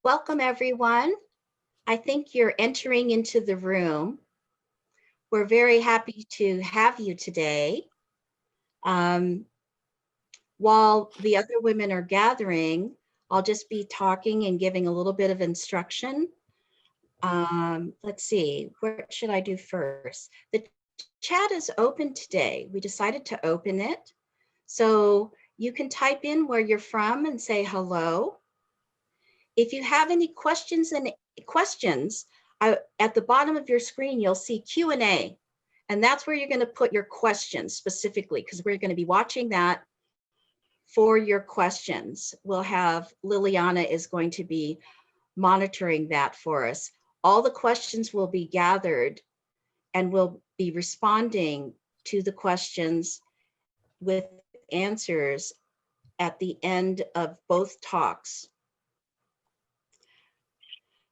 Welcome, everyone. I think you're entering into the room. We're very happy to have you today. While the other women are gathering, I'll just be talking and giving a little bit of instruction. Let's see, what should I do first? The chat is open today. We decided to open it. So you can type in where you're from and say hello. If you have any questions at the bottom of your screen, you'll see Q&A, and that's where you're going to put your questions specifically, because we're going to be watching that for your questions. We'll have Liliana is going to be monitoring that for us. All the questions will be gathered, and we'll be responding to the questions with answers at the end of both talks.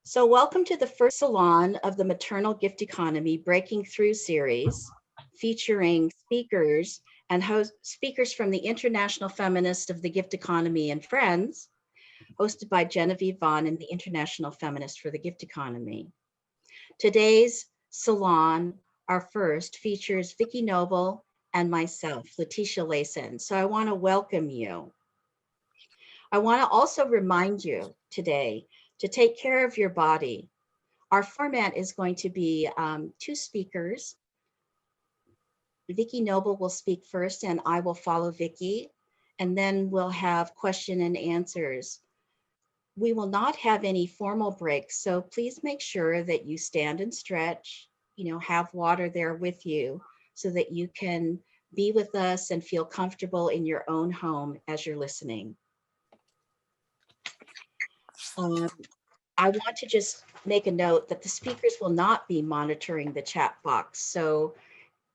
So welcome to the first salon of the Maternal Gift Economy Breaking Through series, featuring speakers and speakers from the International Feminist of the Gift Economy and Friends, hosted by Genevieve Vaughan and the International Feminist for the Gift Economy. Today's salon, our first, features Vicki Noble and myself, Leticia Layson. So I want to welcome you. I want to also remind you today to take care of your body. Our format is going to be two speakers. Vicki Noble will speak first and I will follow Vicki, and then we'll have question and answers. We will not have any formal breaks, so please make sure that you stand and stretch, have water there with you so that you can be with us and feel comfortable in your own home as you're listening. I want to just make a note that the speakers will not be monitoring the chat box. So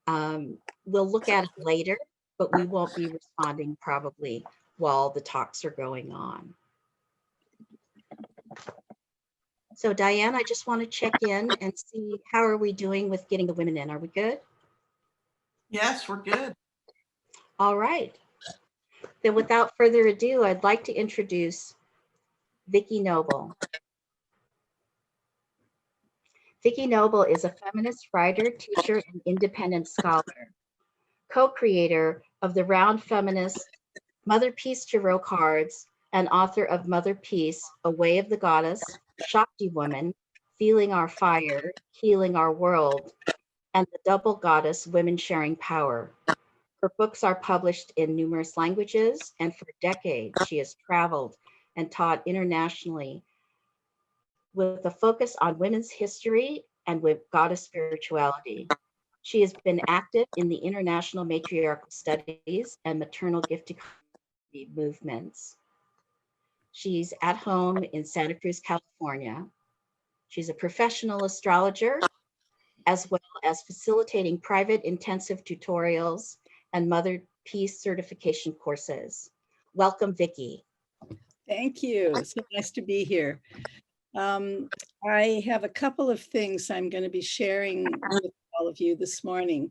we'll look at it later, but we won't be responding probably while the talks are going on. So Diane, I just want to check in and see how are we doing with getting the women in? Are we good? Yes, we're good. All right. Then without further ado, I'd like to introduce Vicki Noble. Vicki Noble is a feminist writer, teacher, and independent scholar, co-creator of the Round Feminist Mother Peace Tarot cards, and author of Mother Peace, A Way of the Goddess, Shakti Woman, Feeling Our Fire, Healing Our World, and The Double Goddess, Women Sharing Power. Her books are published in numerous languages, and for decades she has traveled and taught internationally with a focus on women's history and with goddess spirituality. She has been active in the international matriarchal studies and maternal gift economy movements. She's at home in Santa Cruz, California. She's a professional astrologer, as well as facilitating private intensive tutorials and Mother Peace certification courses. Welcome, Vicki. Thank you. So nice to be here. I have a couple of things I'm going to be sharing with all of you this morning.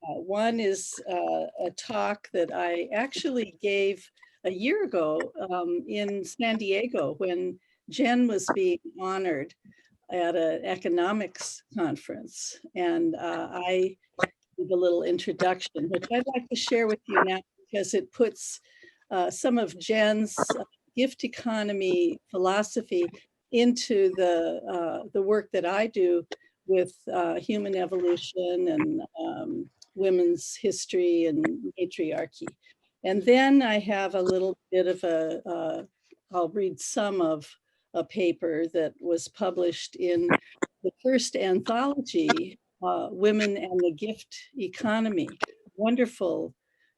One is a talk that I actually gave a year ago in San Diego when Jen was being honored at an economics conference. And I did a little introduction, which I'd like to share with you now because it puts some of Jen's gift economy philosophy into the work that I do with human evolution and women's history and matriarchy. And then I have a little bit of I'll read some of a paper that was published in the first anthology, Women and the Gift Economy, wonderful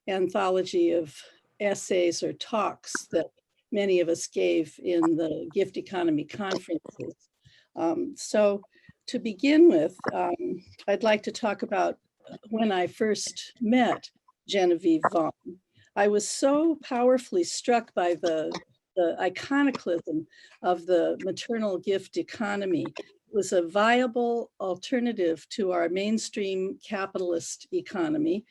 anthology of essays or talks that many of us gave in the gift economy conferences. So to begin with, I'd like to talk about when I first met Genevieve Vaughan. I was so powerfully struck by the iconoclasm of the maternal gift economy. It was a viable alternative to our mainstream capitalist economy.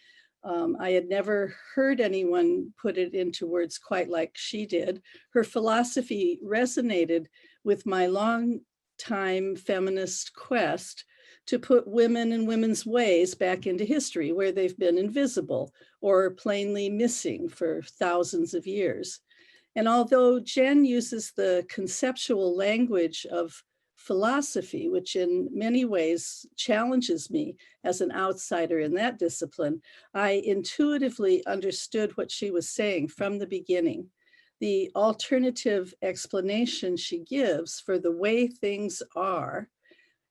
I had never heard anyone put it into words quite like she did. Her philosophy resonated with my long-time feminist quest to put women and women's ways back into history where they've been invisible or plainly missing for thousands of years. And although Jen uses the conceptual language of philosophy, which in many ways challenges me as an outsider in that discipline, I intuitively understood what she was saying from the beginning. The alternative explanation she gives for the way things are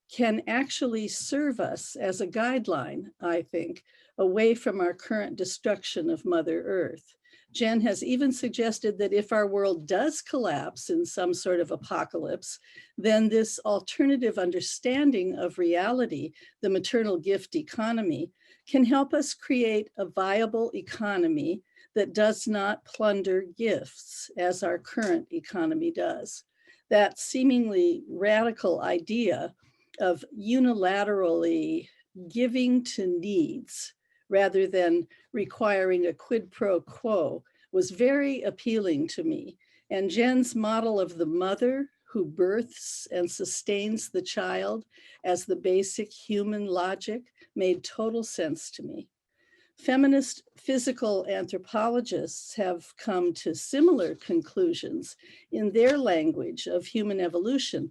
can actually serve us as a guideline, I think, away from our current destruction of Mother Earth. Jen has even suggested that if our world does collapse in some sort of apocalypse, then this alternative understanding of reality, the maternal gift economy, can help us create a viable economy that does not plunder gifts as our current economy does. That seemingly radical idea of unilaterally giving to needs rather than requiring a quid pro quo was very appealing to me. And Jen's model of the mother who births and sustains the child as the basic human logic made total sense to me. Feminist physical anthropologists have come to similar conclusions in their language of human evolution.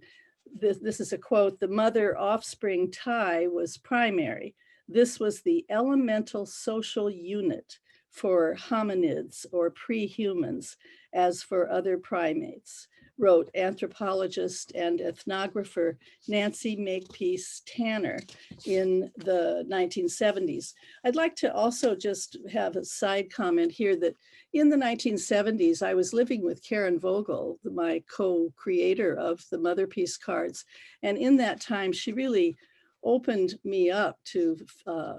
This is a quote: "The mother-offspring tie was primary. This was the elemental social unit for hominids or pre-humans, as for other primates," wrote anthropologist and ethnographer Nancy Makepeace Tanner in the 1970s. I'd like to also just have a side comment here that in the 1970s, I was living with Karen Vogel, my co-creator of the Mother Peace cards. And in that time, she really opened me up to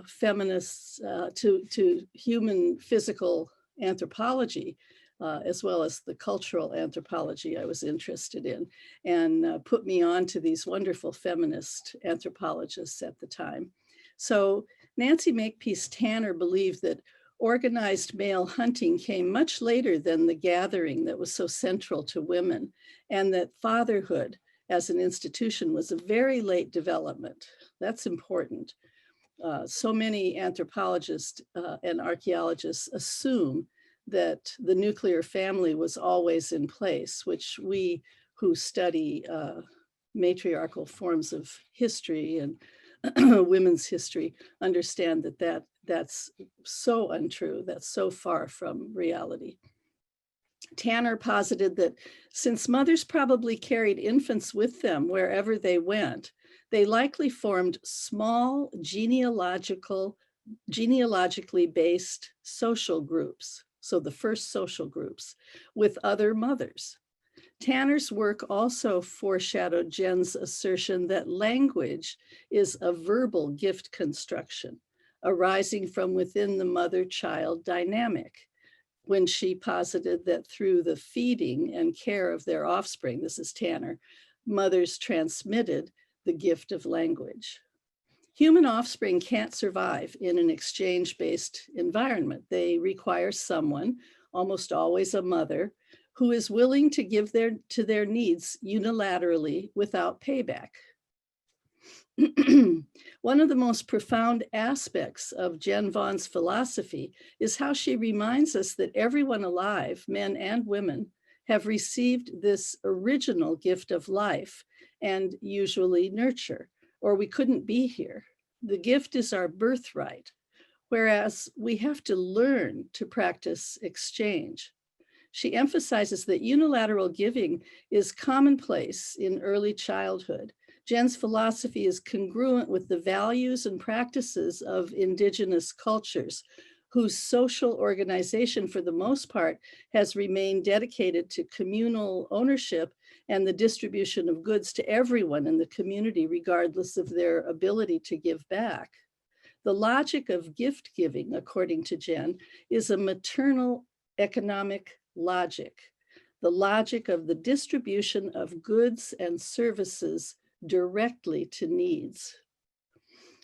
feminists, to human physical anthropology, as well as the cultural anthropology I was interested in, and put me on to these wonderful feminist anthropologists at the time. So Nancy Makepeace Tanner believed that organized male hunting came much later than the gathering that was so central to women, and that fatherhood as an institution was a very late development. That's important. So many anthropologists and archaeologists assume that the nuclear family was always in place, which we who study matriarchal forms of history and women's history understand that that's so untrue. That's so far from reality. Tanner posited that since mothers probably carried infants with them wherever they went, they likely formed small genealogically based social groups. So the first social groups with other mothers. Tanner's work also foreshadowed Jen's assertion that language is a verbal gift construction arising from within the mother-child dynamic, when she posited that through the feeding and care of their offspring, this is Tanner, mothers transmitted the gift of language. Human offspring can't survive in an exchange-based environment. They require someone, almost always a mother, who is willing to give to their needs unilaterally without payback. One of the most profound aspects of Jen Vaughan's philosophy is how she reminds us that everyone alive, men and women, have received this original gift of life and usually nurture, or we couldn't be here. The gift is our birthright, whereas we have to learn to practice exchange. She emphasizes that unilateral giving is commonplace in early childhood. Jen's philosophy is congruent with the values and practices of indigenous cultures, whose social organization, for the most part, has remained dedicated to communal ownership and the distribution of goods to everyone in the community, regardless of their ability to give back. The logic of gift giving, according to Jen, is a maternal economic logic, the logic of the distribution of goods and services directly to needs.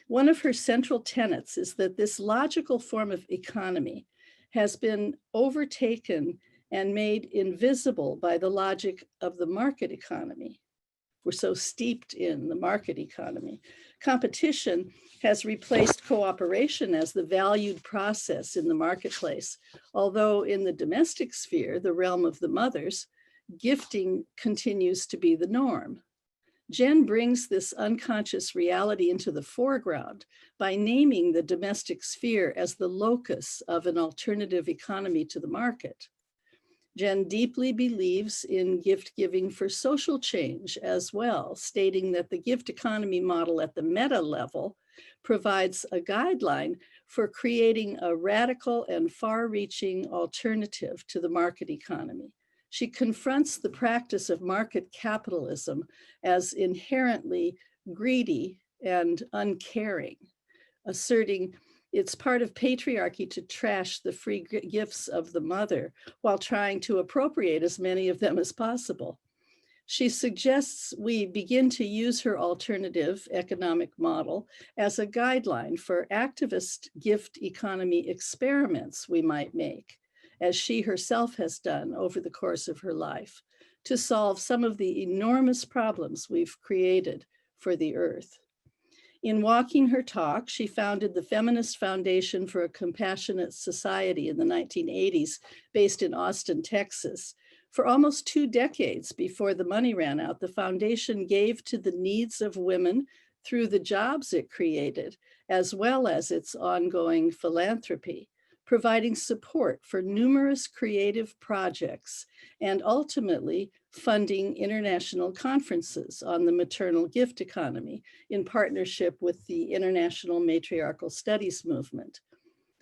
One of her central tenets is that this logical form of economy has been overtaken and made invisible by the logic of the market economy. We're so steeped in the market economy. Competition has replaced cooperation as the valued process in the marketplace, although in the domestic sphere, the realm of the mothers, gifting continues to be the norm. Jen brings this unconscious reality into the foreground by naming the domestic sphere as the locus of an alternative economy to the market. Jen deeply believes in gift giving for social change as well, stating that the gift economy model at the meta level provides a guideline for creating a radical and far-reaching alternative to the market economy. She confronts the practice of market capitalism as inherently greedy and uncaring, asserting it's part of patriarchy to trash the free gifts of the mother while trying to appropriate as many of them as possible. She suggests we begin to use her alternative economic model as a guideline for activist gift economy experiments we might make, as she herself has done over the course of her life, to solve some of the enormous problems we've created for the earth. In walking her talk, she founded the Feminist Foundation for a Compassionate Society in the 1980s, based in Austin, Texas. For almost 2 decades before the money ran out, the foundation gave to the needs of women through the jobs it created, as well as its ongoing philanthropy, providing support for numerous creative projects and ultimately funding international conferences on the maternal gift economy in partnership with the International Matriarchal Studies movement.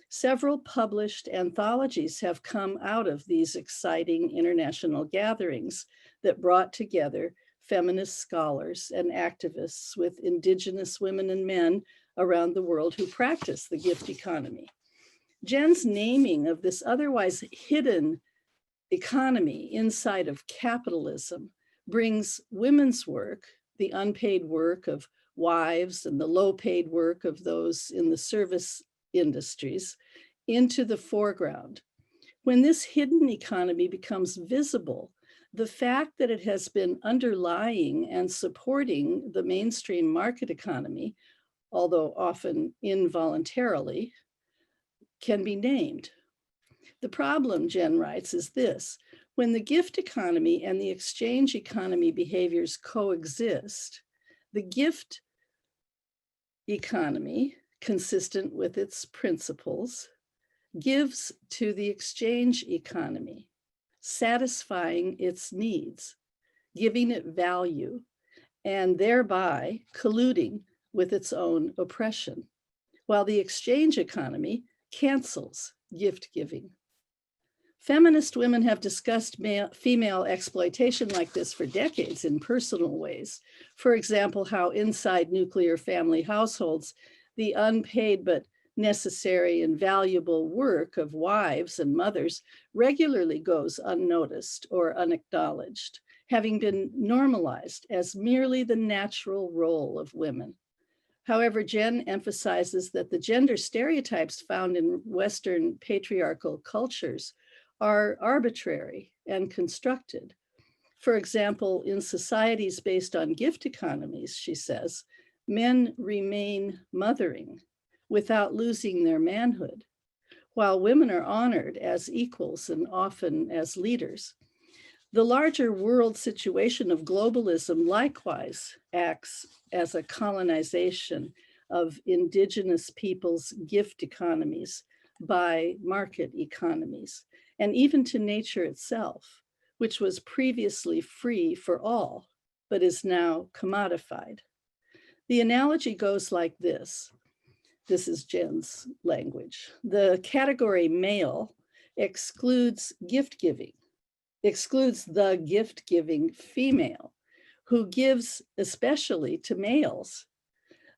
Several published anthologies have come out of these exciting international gatherings that brought together feminist scholars and activists with Indigenous women and men around the world who practice the gift economy. Jen's naming of this otherwise hidden economy inside of capitalism brings women's work, the unpaid work of wives and the low-paid work of those in the service industries, into the foreground. When this hidden economy becomes visible, the fact that it has been underlying and supporting the mainstream market economy, although often involuntarily, can be named. The problem, Jen writes, is this: when the gift economy and the exchange economy behaviors coexist, the gift economy, consistent with its principles, gives to the exchange economy, satisfying its needs, giving it value, and thereby colluding with its own oppression, while the exchange economy cancels gift giving. Feminist women have discussed female exploitation like this for decades in personal ways. For example, how inside nuclear family households, the unpaid but necessary and valuable work of wives and mothers regularly goes unnoticed or unacknowledged, having been normalized as merely the natural role of women. However, Jen emphasizes that the gender stereotypes found in Western patriarchal cultures are arbitrary and constructed. For example, in societies based on gift economies, she says, men remain mothering without losing their manhood, while women are honored as equals and often as leaders. The larger world situation of globalism likewise acts as a colonization of indigenous peoples' gift economies by market economies, and even to nature itself, which was previously free for all, but is now commodified. The analogy goes like this. This is Jen's language. The category male excludes gift giving, excludes the gift giving female, who gives especially to males.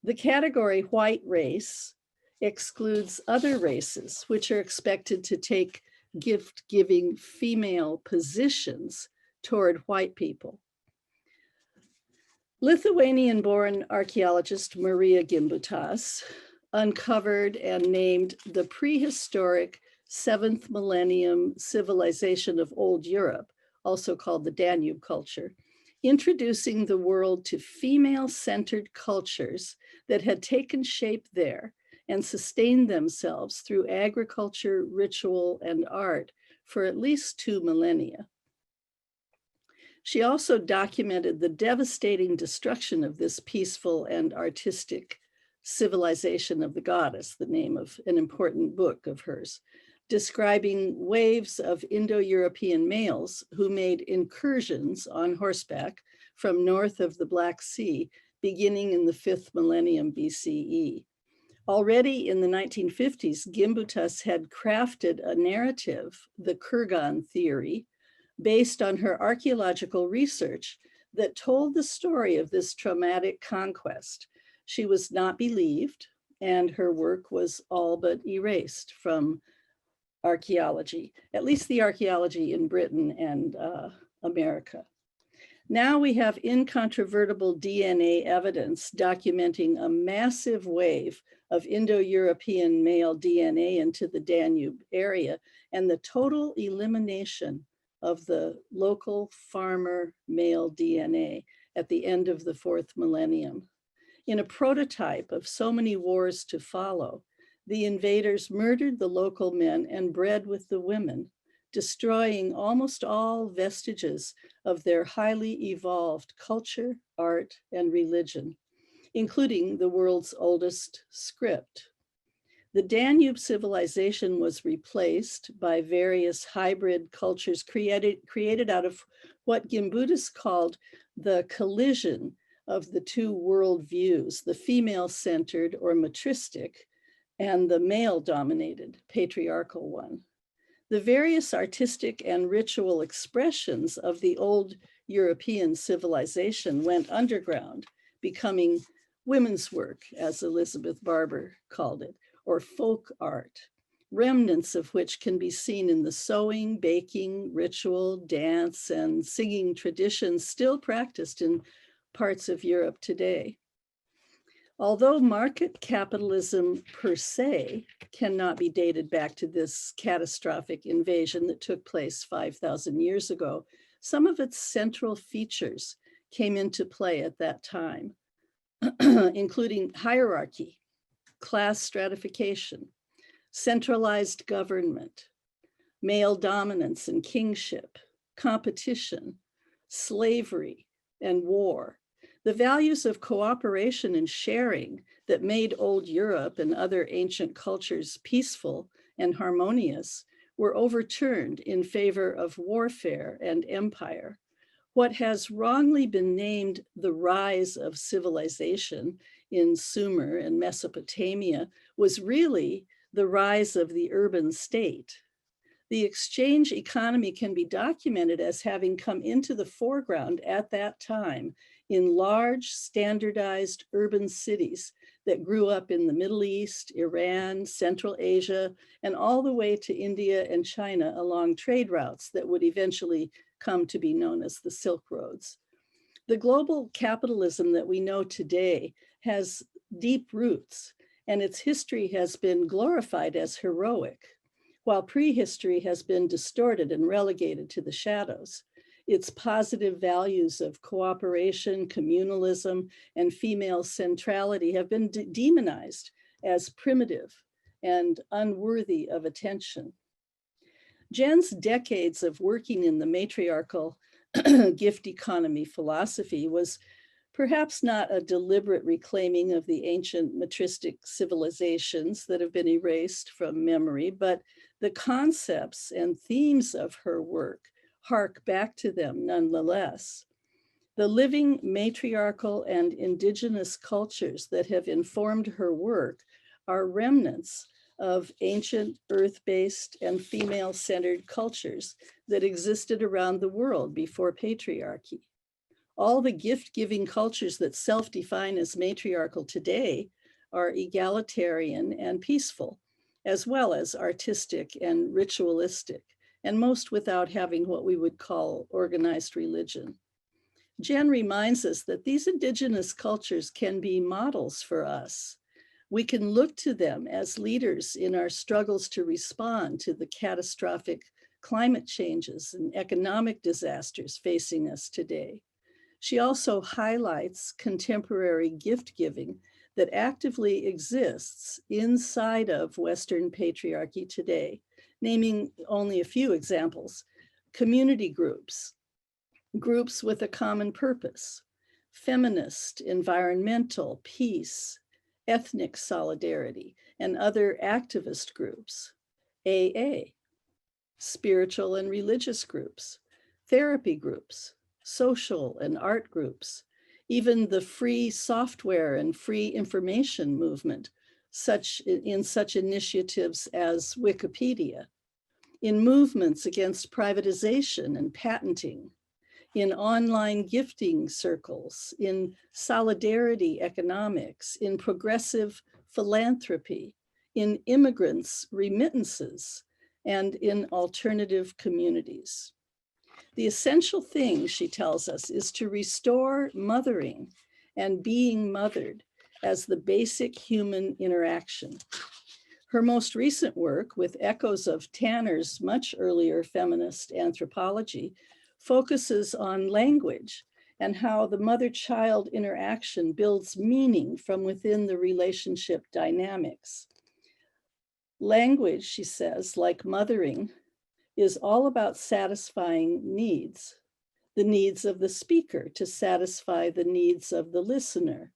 The category white race excludes other races, which are expected to take gift giving female positions toward white people. Lithuanian-born archaeologist Maria Gimbutas uncovered and named the prehistoric 7th millennium civilization of Old Europe, also called the Danube culture, introducing the world to female-centered cultures that had taken shape there and sustained themselves through agriculture, ritual, and art for at least 2 millennia. She also documented the devastating destruction of this peaceful and artistic civilization of the goddess, the name of an important book of hers, describing waves of Indo-European males who made incursions on horseback from north of the Black Sea, beginning in the 5th millennium BCE. Already in the 1950s, Gimbutas had crafted a narrative, the Kurgan theory, based on her archaeological research that told the story of this traumatic conquest. She was not believed, and her work was all but erased from archaeology, at least the archaeology in Britain and America. Now we have incontrovertible DNA evidence documenting a massive wave of Indo-European male DNA into the Danube area and the total elimination of the local farmer male DNA at the end of the 4th millennium. In a prototype of so many wars to follow, the invaders murdered the local men and bred with the women, destroying almost all vestiges of their highly evolved culture, art, and religion, including the world's oldest script. The Danube civilization was replaced by various hybrid cultures created out of what Gimbutas called the collision of the 2 worldviews, the female-centered or matristic, and the male-dominated patriarchal one. The various artistic and ritual expressions of the old European civilization went underground, becoming women's work, as Elizabeth Barber called it, or folk art, remnants of which can be seen in the sewing, baking, ritual, dance, and singing traditions still practiced in parts of Europe today. Although market capitalism per se cannot be dated back to this catastrophic invasion that took place 5,000 years ago, some of its central features came into play at that time, including hierarchy, class stratification, centralized government, male dominance and kingship, competition, slavery, and war. The values of cooperation and sharing that made old Europe and other ancient cultures peaceful and harmonious were overturned in favor of warfare and empire. What has wrongly been named the rise of civilization in Sumer and Mesopotamia was really the rise of the urban state. The exchange economy can be documented as having come into the foreground at that time in large, standardized urban cities that grew up in the Middle East, Iran, Central Asia, and all the way to India and China along trade routes that would eventually come to be known as the Silk Roads. The global capitalism that we know today has deep roots, and its history has been glorified as heroic, while prehistory has been distorted and relegated to the shadows. Its positive values of cooperation, communalism, and female centrality have been demonized as primitive and unworthy of attention. Jen's decades of working in the matriarchal gift economy philosophy was perhaps not a deliberate reclaiming of the ancient matristic civilizations that have been erased from memory, but the concepts and themes of her work hark back to them nonetheless. The living matriarchal and indigenous cultures that have informed her work are remnants of ancient earth-based and female-centered cultures that existed around the world before patriarchy. All the gift-giving cultures that self-define as matriarchal today are egalitarian and peaceful, as well as artistic and ritualistic, and most without having what we would call organized religion. Jen reminds us that these indigenous cultures can be models for us. We can look to them as leaders in our struggles to respond to the catastrophic climate changes and economic disasters facing us today. She also highlights contemporary gift giving that actively exists inside of Western patriarchy today, naming only a few examples: community groups, groups with a common purpose, feminist, environmental, peace, ethnic solidarity, and other activist groups, AA, spiritual and religious groups, therapy groups, social and art groups, even the free software and free information movement, such initiatives as Wikipedia, in movements against privatization and patenting, in online gifting circles, in solidarity economics, in progressive philanthropy, in immigrants' remittances, and in alternative communities. The essential thing, she tells us, is to restore mothering and being mothered as the basic human interaction. Her most recent work, with echoes of Tanner's much earlier feminist anthropology, focuses on language and how the mother-child interaction builds meaning from within the relationship dynamics. Language, she says, like mothering, is all about satisfying needs, the needs of the speaker to satisfy the needs of the listener,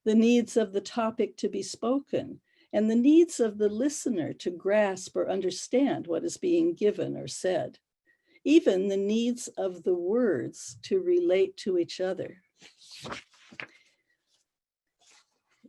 the needs of the topic to be spoken, and the needs of the listener to grasp or understand what is being given or said, even the needs of the words to relate to each other.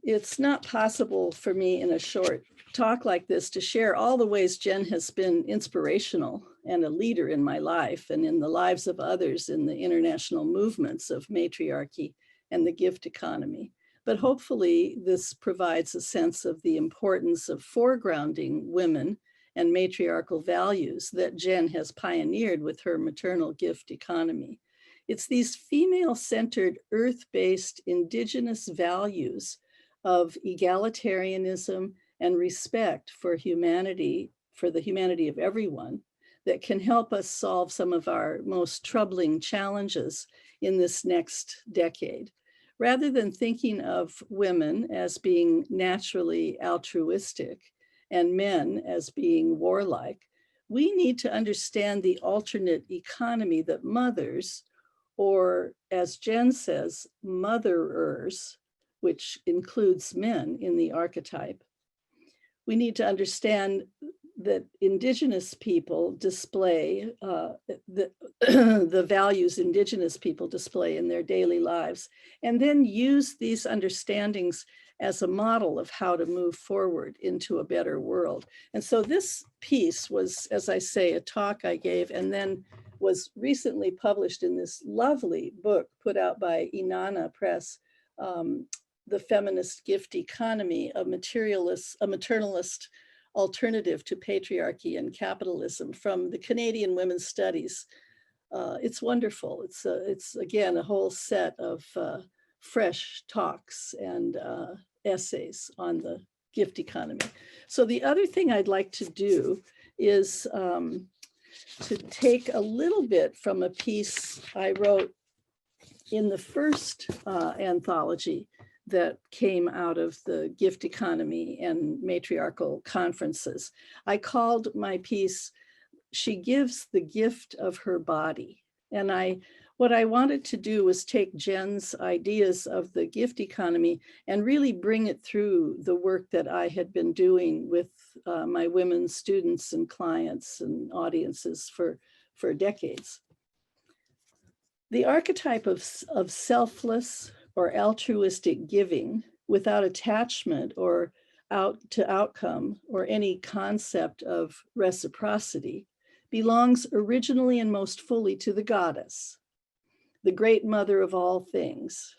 It's not possible for me in a short talk like this to share all the ways Jen has been inspirational and a leader in my life and in the lives of others in the international movements of matriarchy and the gift economy. But hopefully this provides a sense of the importance of foregrounding women and matriarchal values that Jen has pioneered with her maternal gift economy. It's these female-centered, earth-based indigenous values of egalitarianism and respect for humanity, for the humanity of everyone, that can help us solve some of our most troubling challenges in this next decade. Rather than thinking of women as being naturally altruistic and men as being warlike, we need to understand the alternate economy that mothers, or as Jen says, motherers, which includes men in the archetype. We need to understand that indigenous people display the values indigenous people display in their daily lives, and then use these understandings as a model of how to move forward into a better world. And so this piece was, as I say, a talk I gave, and then was recently published in this lovely book put out by Inanna Press, The Feminist Gift Economy, a maternalist alternative to patriarchy and capitalism, from the Canadian Women's Studies. It's wonderful. It's again, a whole set of fresh talks and essays on the gift economy. So the other thing I'd like to do is to take a little bit from a piece I wrote in the first anthology that came out of the gift economy and matriarchal conferences. I called my piece, "She Gives the Gift of Her Body." And what I wanted to do was take Jen's ideas of the gift economy and really bring it through the work that I had been doing with my women students and clients and audiences for decades. The archetype of selfless or altruistic giving without attachment or outcome or any concept of reciprocity belongs originally and most fully to the goddess, the great mother of all things.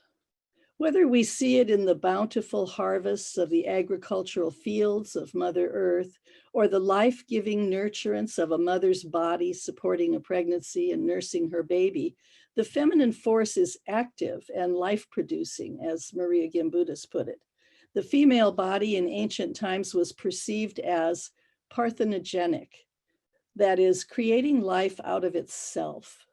Whether we see it in the bountiful harvests of the agricultural fields of Mother Earth, or the life-giving nurturance of a mother's body supporting a pregnancy and nursing her baby, The feminine force is active and life-producing, as Maria Gimbutas put it. The female body in ancient times was perceived as parthenogenic, that is, creating life out of itself.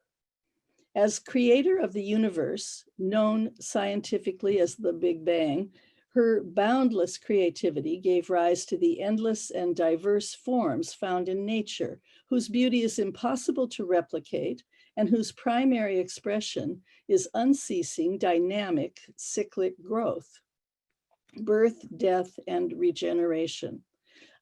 As creator of the universe, known scientifically as the Big Bang, her boundless creativity gave rise to the endless and diverse forms found in nature, whose beauty is impossible to replicate and whose primary expression is unceasing, dynamic, cyclic growth, birth, death, and regeneration.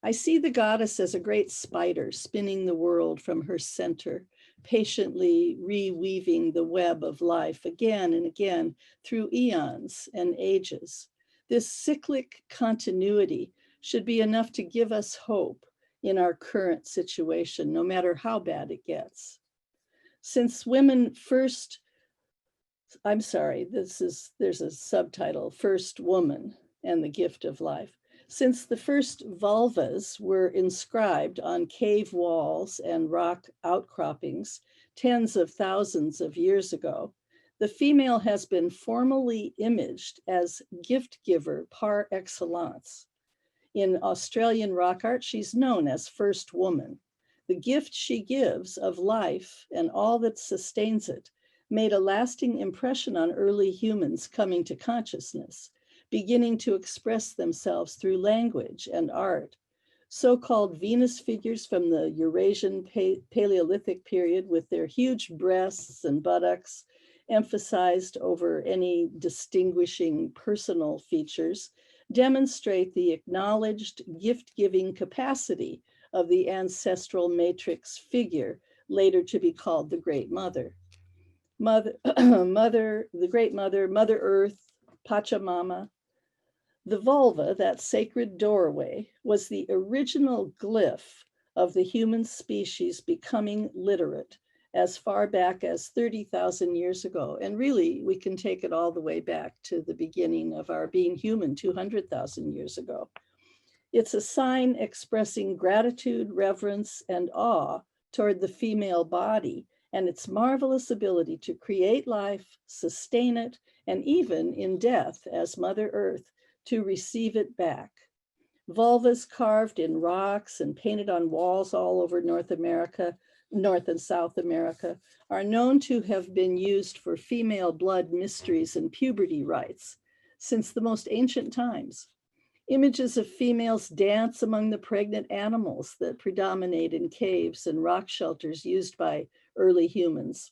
I see the goddess as a great spider spinning the world from her center, patiently reweaving the web of life again and again through eons and ages. This cyclic continuity should be enough to give us hope in our current situation, no matter how bad it gets. Since women first, there's a subtitle, First Woman and the Gift of Life. Since the first vulvas were inscribed on cave walls and rock outcroppings tens of thousands of years ago, the female has been formally imaged as gift giver par excellence. In Australian rock art, she's known as First Woman. The gift she gives of life and all that sustains it made a lasting impression on early humans coming to consciousness, beginning to express themselves through language and art. So-called Venus figures from the Eurasian Paleolithic period with their huge breasts and buttocks emphasized over any distinguishing personal features demonstrate the acknowledged gift-giving capacity of the ancestral matrix figure, later to be called the Great Mother. The Great Mother, Mother Earth, Pachamama. The vulva, that sacred doorway, was the original glyph of the human species becoming literate as far back as 30,000 years ago. And really, we can take it all the way back to the beginning of our being human 200,000 years ago. It's a sign expressing gratitude, reverence, and awe toward the female body and its marvelous ability to create life, sustain it, and even in death, as Mother Earth, to receive it back. Vulvas carved in rocks and painted on walls all over North and South America, are known to have been used for female blood mysteries and puberty rites since the most ancient times. Images of females dance among the pregnant animals that predominate in caves and rock shelters used by early humans.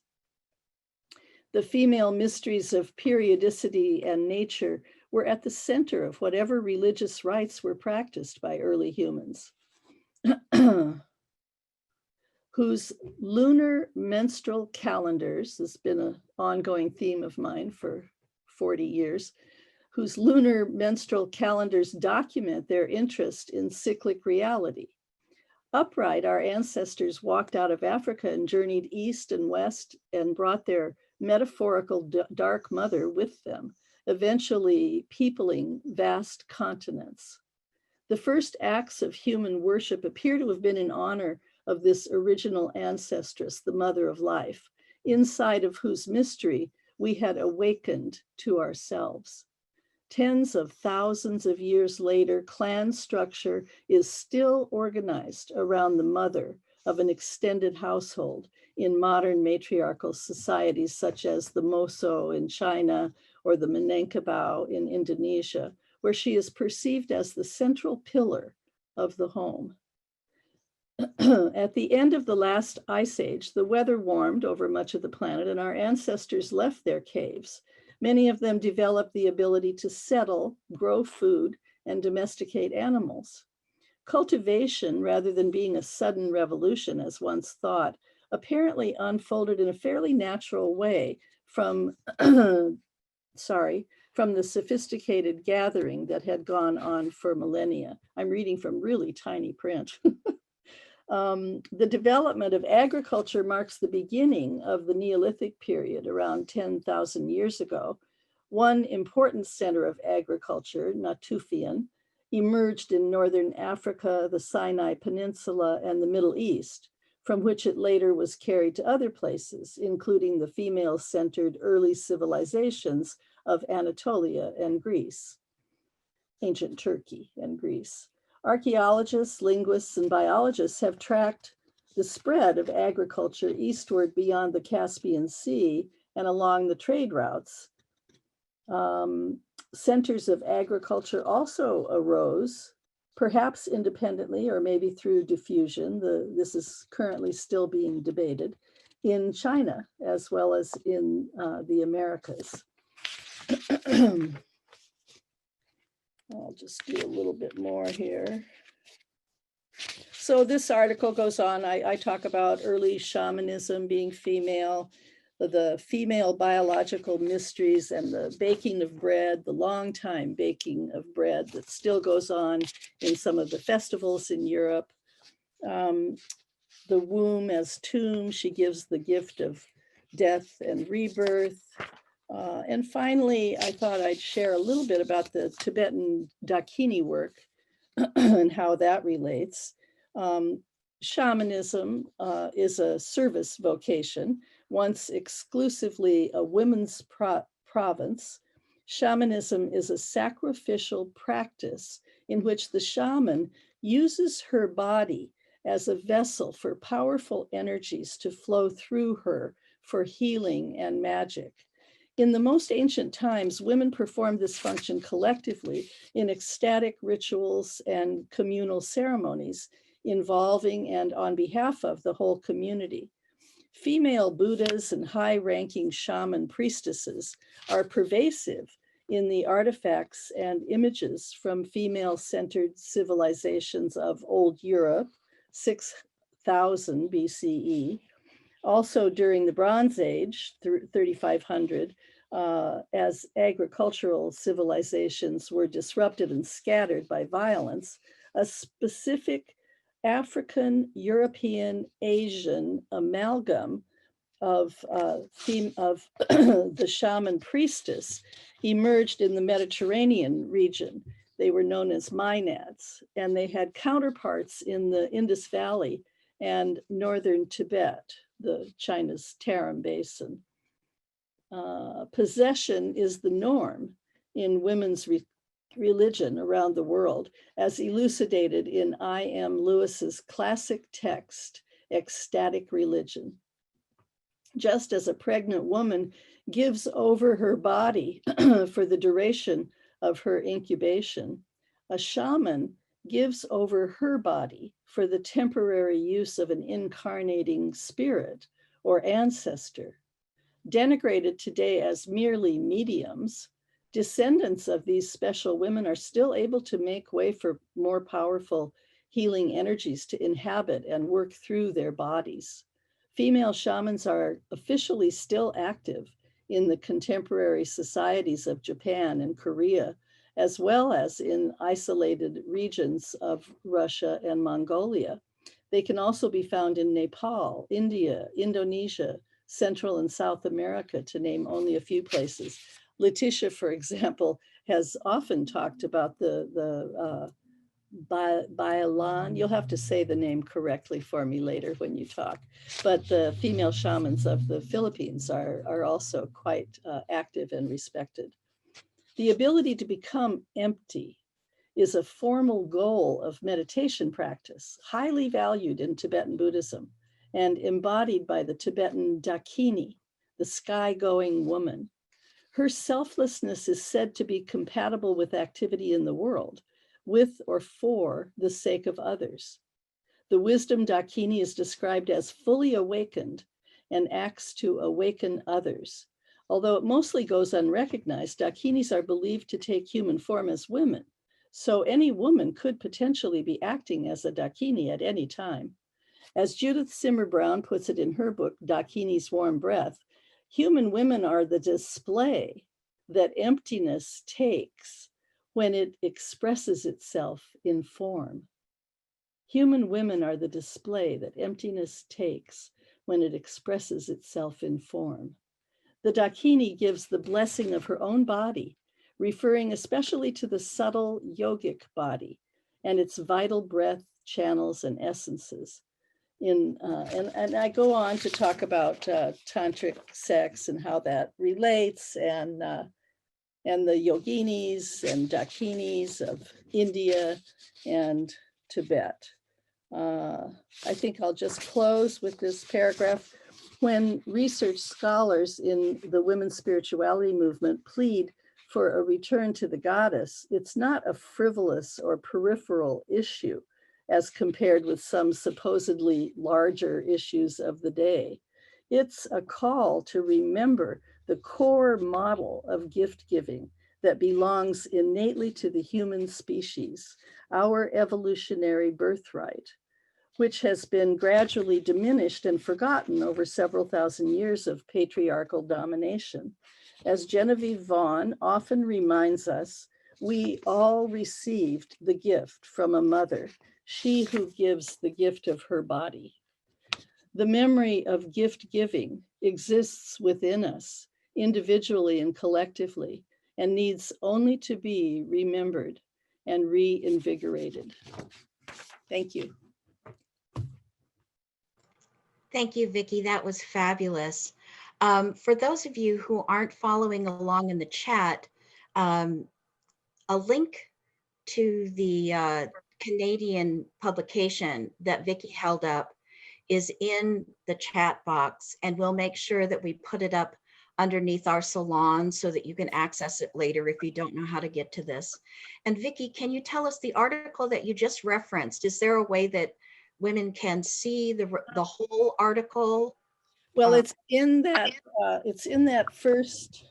The female mysteries of periodicity and nature were at the center of whatever religious rites were practiced by early humans. Whose lunar menstrual calendars, this has been an ongoing theme of mine for 40 years, whose lunar menstrual calendars document their interest in cyclic reality. Upright, our ancestors walked out of Africa and journeyed east and west and brought their metaphorical dark mother with them, eventually peopling vast continents. The first acts of human worship appear to have been in honor of this original ancestress, the mother of life, inside of whose mystery we had awakened to ourselves. Tens of thousands of years later, clan structure is still organized around the mother of an extended household in modern matriarchal societies such as the Moso in China or the Minangkabau in Indonesia, where she is perceived as the central pillar of the home. At the end of the last ice age, the weather warmed over much of the planet and our ancestors left their caves. Many of them developed the ability to settle, grow food, and domesticate animals. Cultivation, rather than being a sudden revolution as once thought, apparently unfolded in a fairly natural way from, from the sophisticated gathering that had gone on for millennia. I'm reading from really tiny print. The development of agriculture marks the beginning of the Neolithic period around 10,000 years ago. One important center of agriculture, Natufian, emerged in Northern Africa, the Sinai Peninsula, and the Middle East, from which it later was carried to other places, including the female-centered early civilizations of Anatolia and Greece, ancient Turkey and Greece. Archaeologists, linguists, and biologists have tracked the spread of agriculture eastward beyond the Caspian Sea and along the trade routes. Centers of agriculture also arose, perhaps independently or maybe through diffusion. This is currently still being debated in China as well as in the Americas. I'll just do a little bit more here. So this article goes on. I talk about early shamanism being female, the female biological mysteries and the baking of bread, the long time baking of bread that still goes on in some of the festivals in Europe. The womb as tomb, she gives the gift of death and rebirth. And finally, I thought I'd share a little bit about the Tibetan Dakini work and how that relates. Shamanism is a service vocation, once exclusively a women's province. Shamanism is a sacrificial practice in which the shaman uses her body as a vessel for powerful energies to flow through her for healing and magic. In the most ancient times, women performed this function collectively in ecstatic rituals and communal ceremonies involving and on behalf of the whole community. Female Buddhas and high-ranking shaman priestesses are pervasive in the artifacts and images from female-centered civilizations of Old Europe, 6000 BCE. Also during the Bronze Age, 3500, as agricultural civilizations were disrupted and scattered by violence, a specific African, European, Asian amalgam of the shaman priestess emerged in the Mediterranean region. They were known as Maenads, and they had counterparts in the Indus Valley and northern Tibet, China's Tarim Basin. Possession is the norm in women's religion around the world, as elucidated in I.M. Lewis's classic text, Ecstatic Religion. Just as a pregnant woman gives over her body for the duration of her incubation, a shaman gives over her body for the temporary use of an incarnating spirit or ancestor. Denigrated today as merely mediums, descendants of these special women are still able to make way for more powerful healing energies to inhabit and work through their bodies. Female shamans are officially still active in the contemporary societies of Japan and Korea, as well as in isolated regions of Russia and Mongolia. They can also be found in Nepal, India, Indonesia, Central and South America, to name only a few places. Leticia, for example, has often talked about the Bailan. You'll have to say the name correctly for me later when you talk. But the female shamans of the Philippines are also quite active and respected. The ability to become empty is a formal goal of meditation practice, highly valued in Tibetan Buddhism and embodied by the Tibetan Dakini, the sky-going woman. Her selflessness is said to be compatible with activity in the world, with or for the sake of others. The wisdom Dakini is described as fully awakened and acts to awaken others. Although it mostly goes unrecognized, Dakinis are believed to take human form as women. So any woman could potentially be acting as a Dakini at any time. As Judith Simmer Brown puts it in her book, Dakini's Warm Breath, human women are the display that emptiness takes when it expresses itself in form. Human women are the display that emptiness takes when it expresses itself in form. The Dakini gives the blessing of her own body, referring especially to the subtle yogic body and its vital breath, channels, and essences. and I go on to talk about tantric sex and how that relates, and the yoginis and dakinis of India and Tibet. I think I'll just close with this paragraph. When research scholars in the women's spirituality movement plead for a return to the goddess, it's not a frivolous or peripheral issue as compared with some supposedly larger issues of the day. It's a call to remember the core model of gift giving that belongs innately to the human species, our evolutionary birthright, which has been gradually diminished and forgotten over several thousand years of patriarchal domination. As Genevieve Vaughan often reminds us, we all received the gift from a mother, she who gives the gift of her body. The memory of gift giving exists within us, individually and collectively, and needs only to be remembered and reinvigorated. Thank you. Thank you, Vicki. That was fabulous. For those of you who aren't following along in the chat, a link to the Canadian publication that Vicki held up is in the chat box, and we'll make sure that we put it up underneath our salon so that you can access it later if you don't know how to get to this. And Vicki, can you tell us the article that you just referenced? Is there a way that women can see the whole article? Well, it's in that first,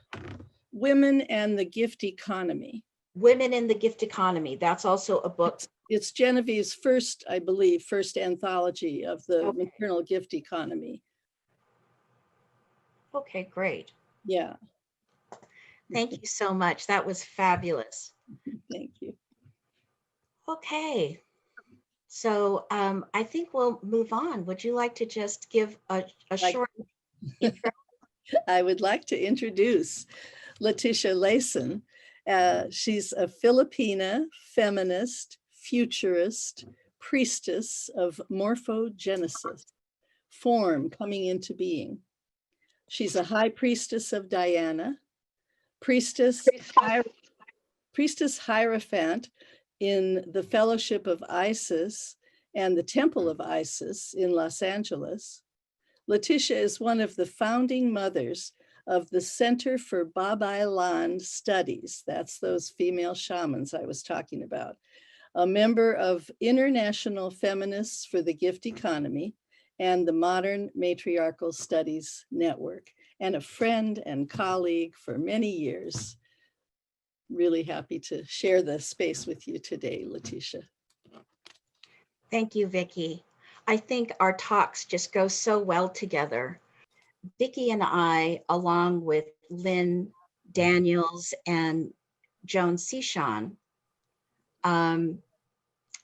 Women and the Gift Economy. Women in the Gift Economy. That's also a book. It's Genevieve's first, I believe, first anthology of the maternal gift economy. Okay, great. Yeah. Thank you so much. That was fabulous. Thank you. Okay. So I think we'll move on. Would you like to just give a short intro? I would like to introduce Leticia Layson. She's a Filipina, feminist, futurist, priestess of morphogenesis, form coming into being. She's a high priestess of Diana, priestess Hierophant in the Fellowship of Isis and the Temple of Isis in Los Angeles. Leticia is one of the founding mothers of the Center for Babaylan Studies. That's those female shamans I was talking about. A member of International Feminists for the Gift Economy and the Modern Matriarchal Studies Network, and a friend and colleague for many years. Really happy to share the space with you today, Leticia. Thank you, Vicki. I think our talks just go so well together. Vicki and I, along with Lynn Daniels and Joan Sishan,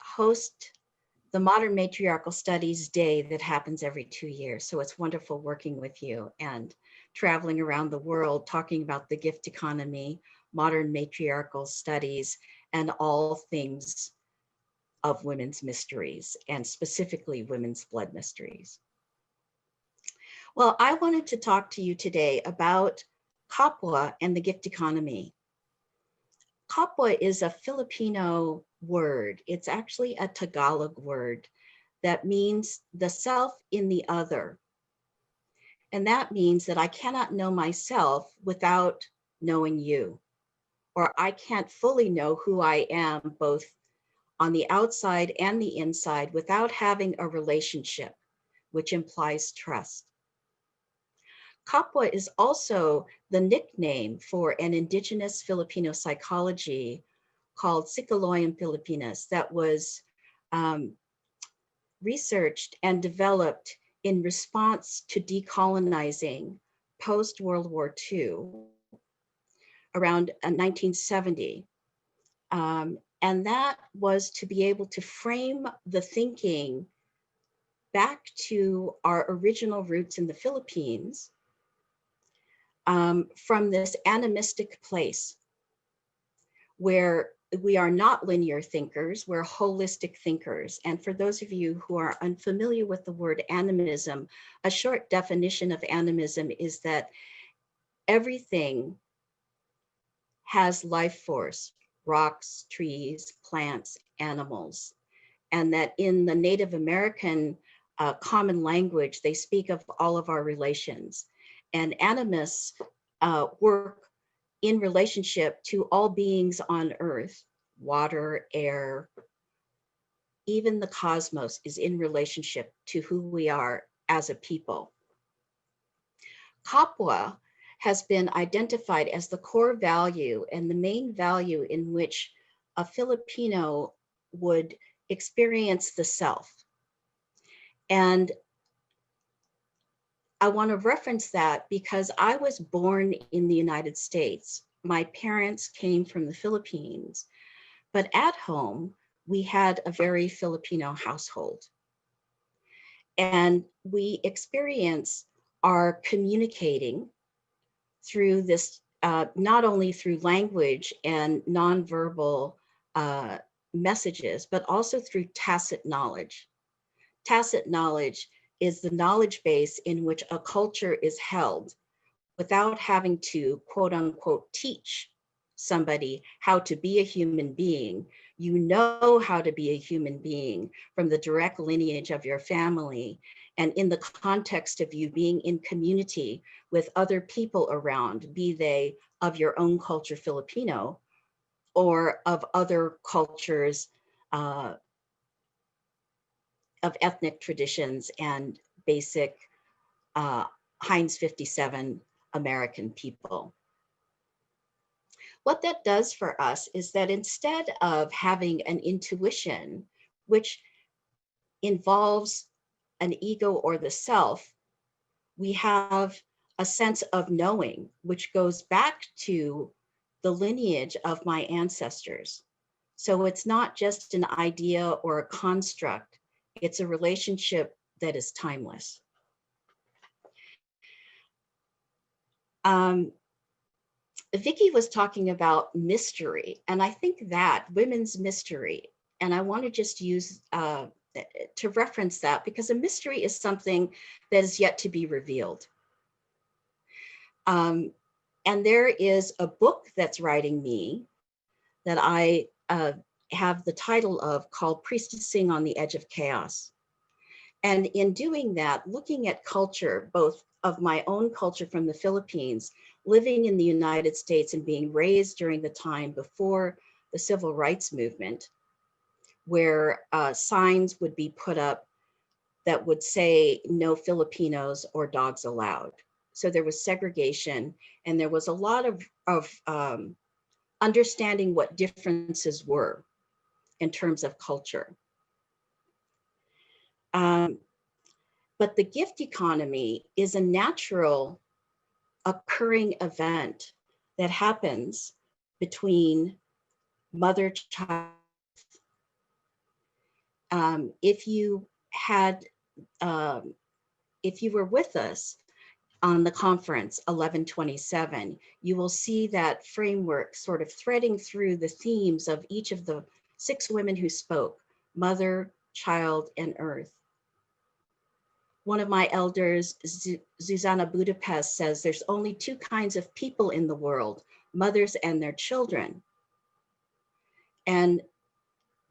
host the Modern Matriarchal Studies Day that happens every 2 years. So it's wonderful working with you and traveling around the world, talking about the gift economy, modern matriarchal studies, and all things of women's mysteries, and specifically women's blood mysteries. Well, I wanted to talk to you today about Kapwa and the gift economy. Kapwa is a Filipino word. It's actually a Tagalog word that means the self in the other. And that means that I cannot know myself without knowing you, or I can't fully know who I am both on the outside and the inside without having a relationship, which implies trust. Kapwa is also the nickname for an indigenous Filipino psychology called Psicologium Filipinas that was researched and developed in response to decolonizing post-World War II around 1970. And that was to be able to frame the thinking back to our original roots in the Philippines from this animistic place where we are not linear thinkers, we're holistic thinkers. And for those of you who are unfamiliar with the word animism, a short definition of animism is that everything has life force, rocks, trees, plants, animals. And that in the Native American common language, they speak of all of our relations. And animists work in relationship to all beings on earth, water, air, even the cosmos is in relationship to who we are as a people. Kapwa has been identified as the core value and the main value in which a Filipino would experience the self. And I want to reference that because I was born in the United States. My parents came from the Philippines, but at home, we had a very Filipino household. And we experience our communicating through this, not only through language and nonverbal messages, but also through tacit knowledge. Tacit knowledge is the knowledge base in which a culture is held without having to, quote unquote, teach somebody how to be a human being. You know how to be a human being from the direct lineage of your family and in the context of you being in community with other people around, be they of your own culture, Filipino, or of other cultures of ethnic traditions and basic Heinz 57 American people. What that does for us is that instead of having an intuition, which involves an ego or the self, we have a sense of knowing, which goes back to the lineage of my ancestors. So it's not just an idea or a construct, it's a relationship that is timeless. Vicki was talking about mystery, and I think that women's mystery, and I want to just use to reference that because a mystery is something that is yet to be revealed. And there is a book that's writing me that I have the title of called Priestessing on the Edge of Chaos. And in doing that, looking at culture, both of my own culture from the Philippines, living in the United States and being raised during the time before the civil rights movement, where signs would be put up that would say no Filipinos or dogs allowed. So there was segregation and there was a lot of understanding what differences were in terms of culture. But the gift economy is a natural occurring event that happens between mother-child. If you were with us on the conference 1127, you will see that framework sort of threading through the themes of each of the 6 women who spoke: mother, child, and earth. One of my elders, Zuzana Budapest, says there's only 2 kinds of people in the world: mothers and their children. And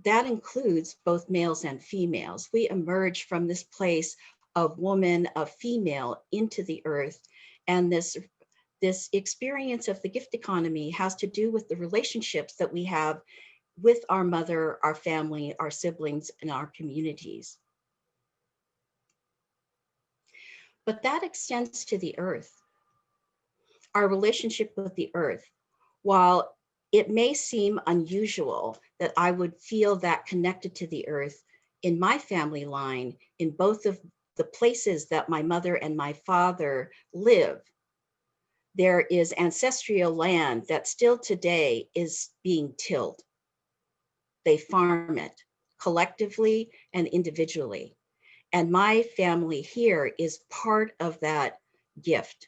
that includes both males and females. We emerge from this place of woman, of female, into the earth. And this experience of the gift economy has to do with the relationships that we have with our mother, our family, our siblings, and our communities. But that extends to the earth, our relationship with the earth. While it may seem unusual that I would feel that connected to the earth in my family line, in both of the places that my mother and my father live, there is ancestral land that still today is being tilled. They farm it collectively and individually. And my family here is part of that gift.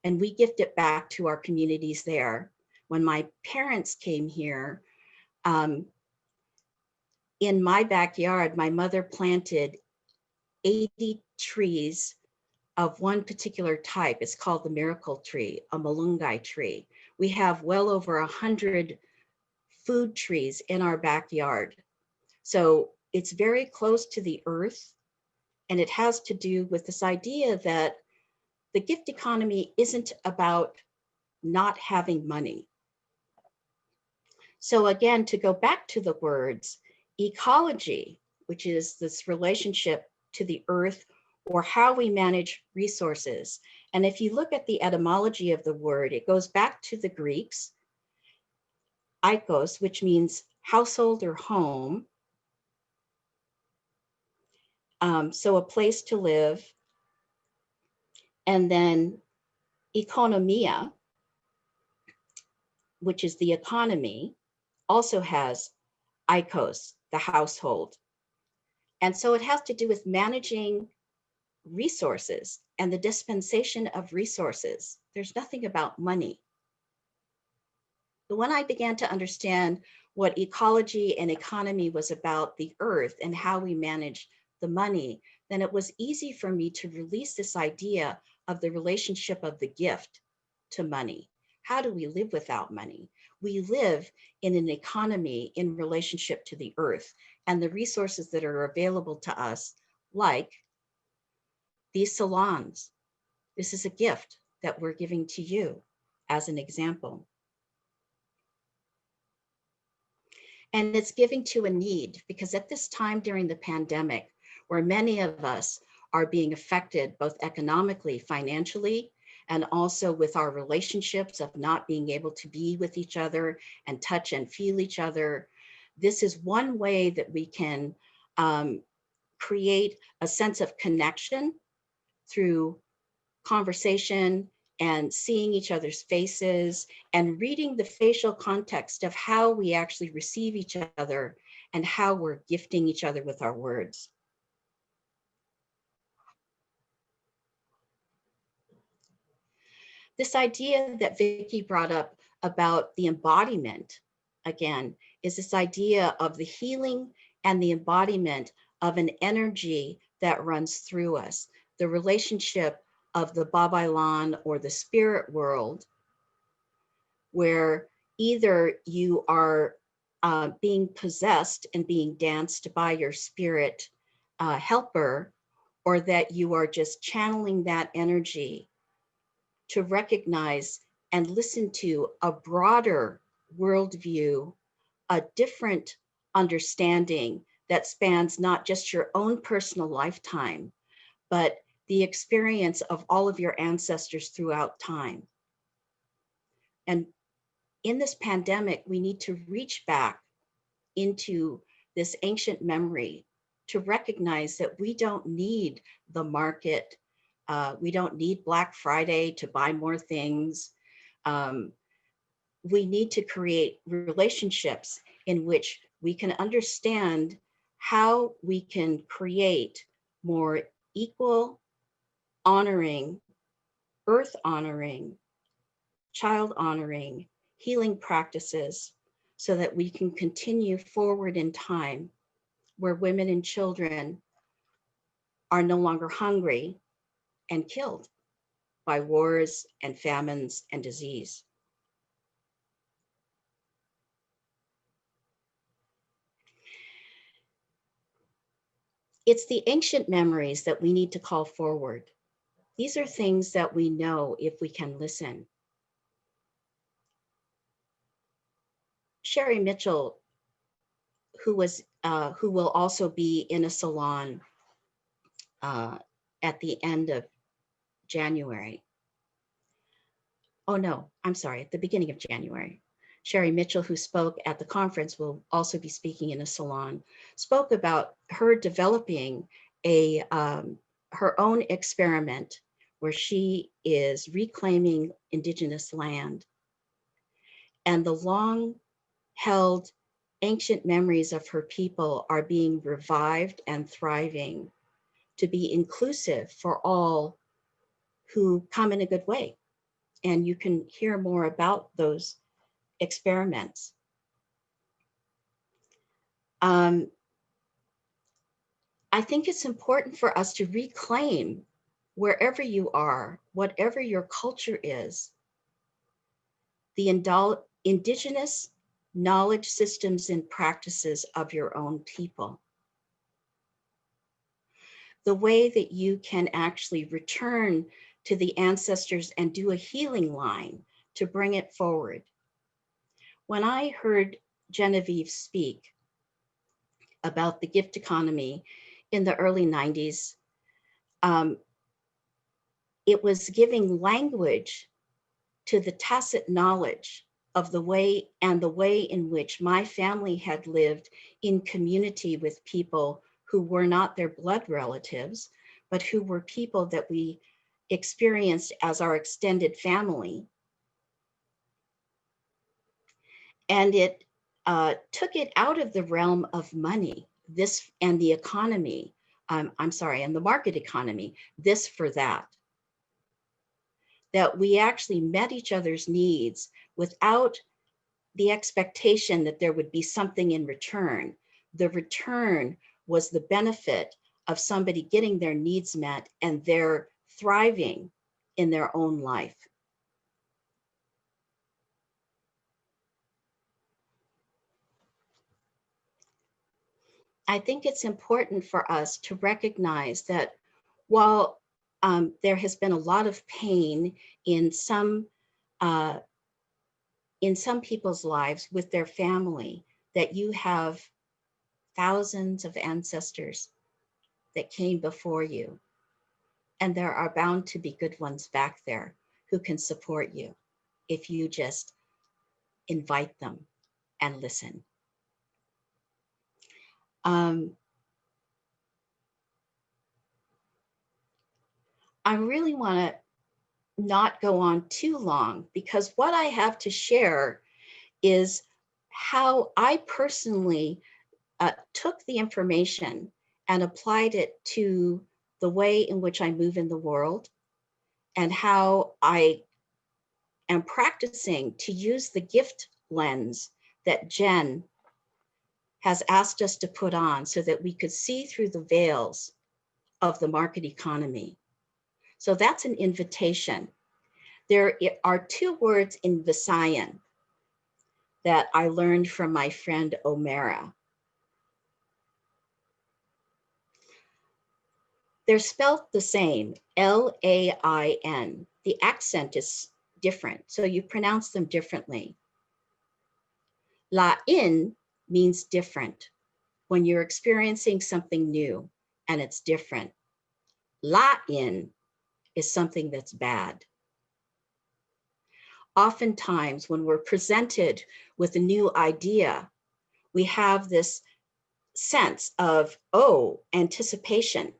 And we gift it back to our communities there. When my parents came here, In my backyard, my mother planted 80 trees of one particular type. It's called the miracle tree, a malungai tree. We have well over 100 food trees in our backyard. So it's very close to the earth. And it has to do with this idea that the gift economy isn't about not having money. So again, to go back to the words, ecology, which is this relationship to the earth or how we manage resources. And if you look at the etymology of the word, it goes back to the Greeks, oikos, which means household or home. So a place to live. And then economia, which is the economy, also has oikos, the household. And so it has to do with managing resources and the dispensation of resources. There's nothing about money. But when I began to understand what ecology and economy was about the earth and how we manage the money, then it was easy for me to release this idea of the relationship of the gift to money. How do we live without money? We live in an economy in relationship to the earth and the resources that are available to us, like these salons. This is a gift that we're giving to you as an example. And it's giving to a need, because at this time during the pandemic, where many of us are being affected both economically, financially, and also with our relationships of not being able to be with each other and touch and feel each other, this is one way that we can create a sense of connection through conversation and seeing each other's faces and reading the facial context of how we actually receive each other and how we're gifting each other with our words. This idea that Vicki brought up about the embodiment, again, is this idea of the healing and the embodiment of an energy that runs through us, the relationship of the Babailan or the spirit world, where either you are being possessed and being danced by your spirit helper, or that you are just channeling that energy to recognize and listen to a broader worldview, a different understanding that spans not just your own personal lifetime, but the experience of all of your ancestors throughout time. And in this pandemic, we need to reach back into this ancient memory to recognize that we don't need the market. We don't need Black Friday to buy more things. We need to create relationships in which we can understand how we can create more equal, honoring, earth honoring, child honoring, healing practices so that we can continue forward in time where women and children are no longer hungry and killed by wars and famines and disease. It's the ancient memories that we need to call forward. These are things that we know if we can listen. Sherry Mitchell, who will also be in a salon at the end of January. Oh no, I'm sorry, at the beginning of January. Sherry Mitchell, who spoke at the conference, will also be speaking in a salon, spoke about her developing her own experiment where she is reclaiming Indigenous land. And the long-held ancient memories of her people are being revived and thriving to be inclusive for all who come in a good way. And you can hear more about those experiments. I think it's important for us to reclaim, wherever you are, whatever your culture is, the indigenous knowledge systems and practices of your own people. The way that you can actually return to the ancestors and do a healing line to bring it forward. When I heard Genevieve speak about the gift economy in the early 90s, it was giving language to the tacit knowledge of the way in which my family had lived in community with people who were not their blood relatives, but who were people that we experienced as our extended family. And it took it out of the realm of money, this and the economy, I'm sorry, and the market economy, this for that. That we actually met each other's needs without the expectation that there would be something in return. The return was the benefit of somebody getting their needs met and they're thriving in their own life. I think it's important for us to recognize that while there has been a lot of pain in some people's lives with their family, that you have thousands of ancestors that came before you. And there are bound to be good ones back there who can support you if you just invite them and listen. I really want to not go on too long, because what I have to share is how I personally took the information and applied it to the way in which I move in the world, and how I am practicing to use the gift lens that Jen has asked us to put on so that we could see through the veils of the market economy. So that's an invitation. There are two words in Visayan that I learned from my friend Omera. They're spelled the same, L-A-I-N. The accent is different, so you pronounce them differently. La-in means different. When you're experiencing something new and it's different. La-in is something that's bad. Oftentimes, when we're presented with a new idea, we have this sense of, oh, anticipation.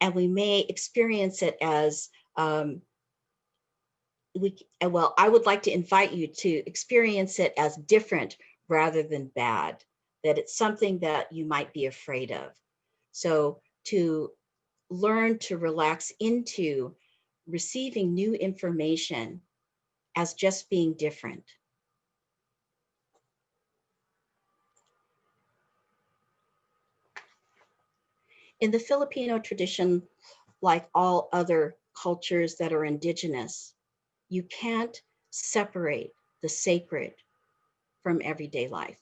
And we may experience it as, well, I would like to invite you to experience it as different rather than bad, that it's something that you might be afraid of. So to learn to relax into receiving new information as just being different. In the Filipino tradition, like all other cultures that are indigenous, you can't separate the sacred from everyday life.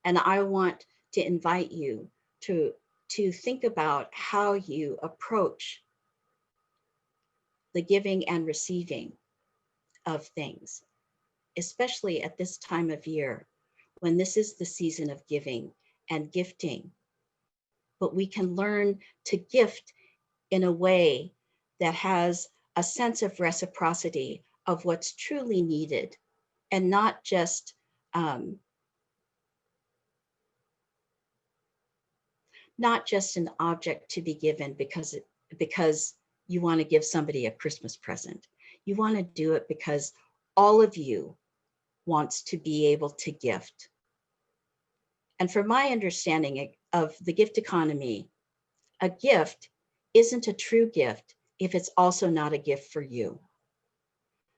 And I want to invite you to think about how you approach the giving and receiving of things, especially at this time of year, when this is the season of giving and gifting. But we can learn to gift in a way that has a sense of reciprocity of what's truly needed, and not just an object to be given because you want to give somebody a Christmas present. You want to do it because all of you wants to be able to gift. And from my understanding of the gift economy, a gift isn't a true gift if it's also not a gift for you.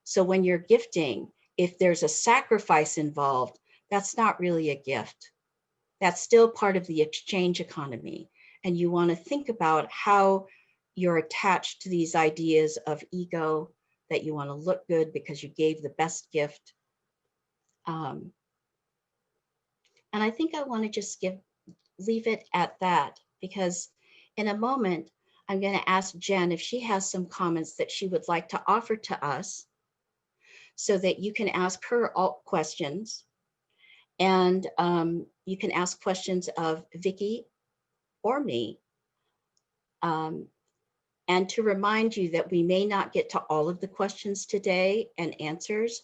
So when you're gifting, if there's a sacrifice involved, that's not really a gift. That's still part of the exchange economy. And you want to think about how you're attached to these ideas of ego, that you want to look good because you gave the best gift. And I think I want to just leave it at that, because in a moment, I'm going to ask Jen if she has some comments that she would like to offer to us so that you can ask her all questions. And you can ask questions of Vicki or me. And to remind you that we may not get to all of the questions today and answers,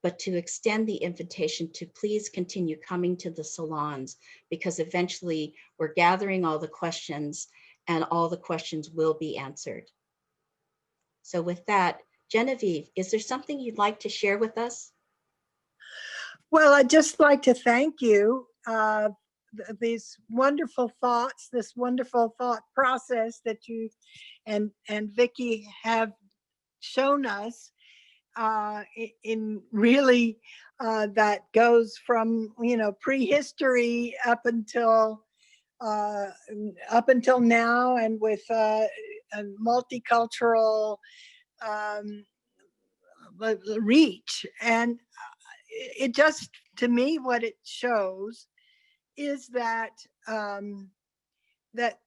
but to extend the invitation to please continue coming to the salons, because eventually we're gathering all the questions and all the questions will be answered. So with that, Genevieve, is there something you'd like to share with us? Well, I'd just like to thank you. These wonderful thoughts, this wonderful thought process that you and Vicki have shown us in really that goes from, you know, prehistory up until now, and with a multicultural reach. And it just, to me, what it shows is that that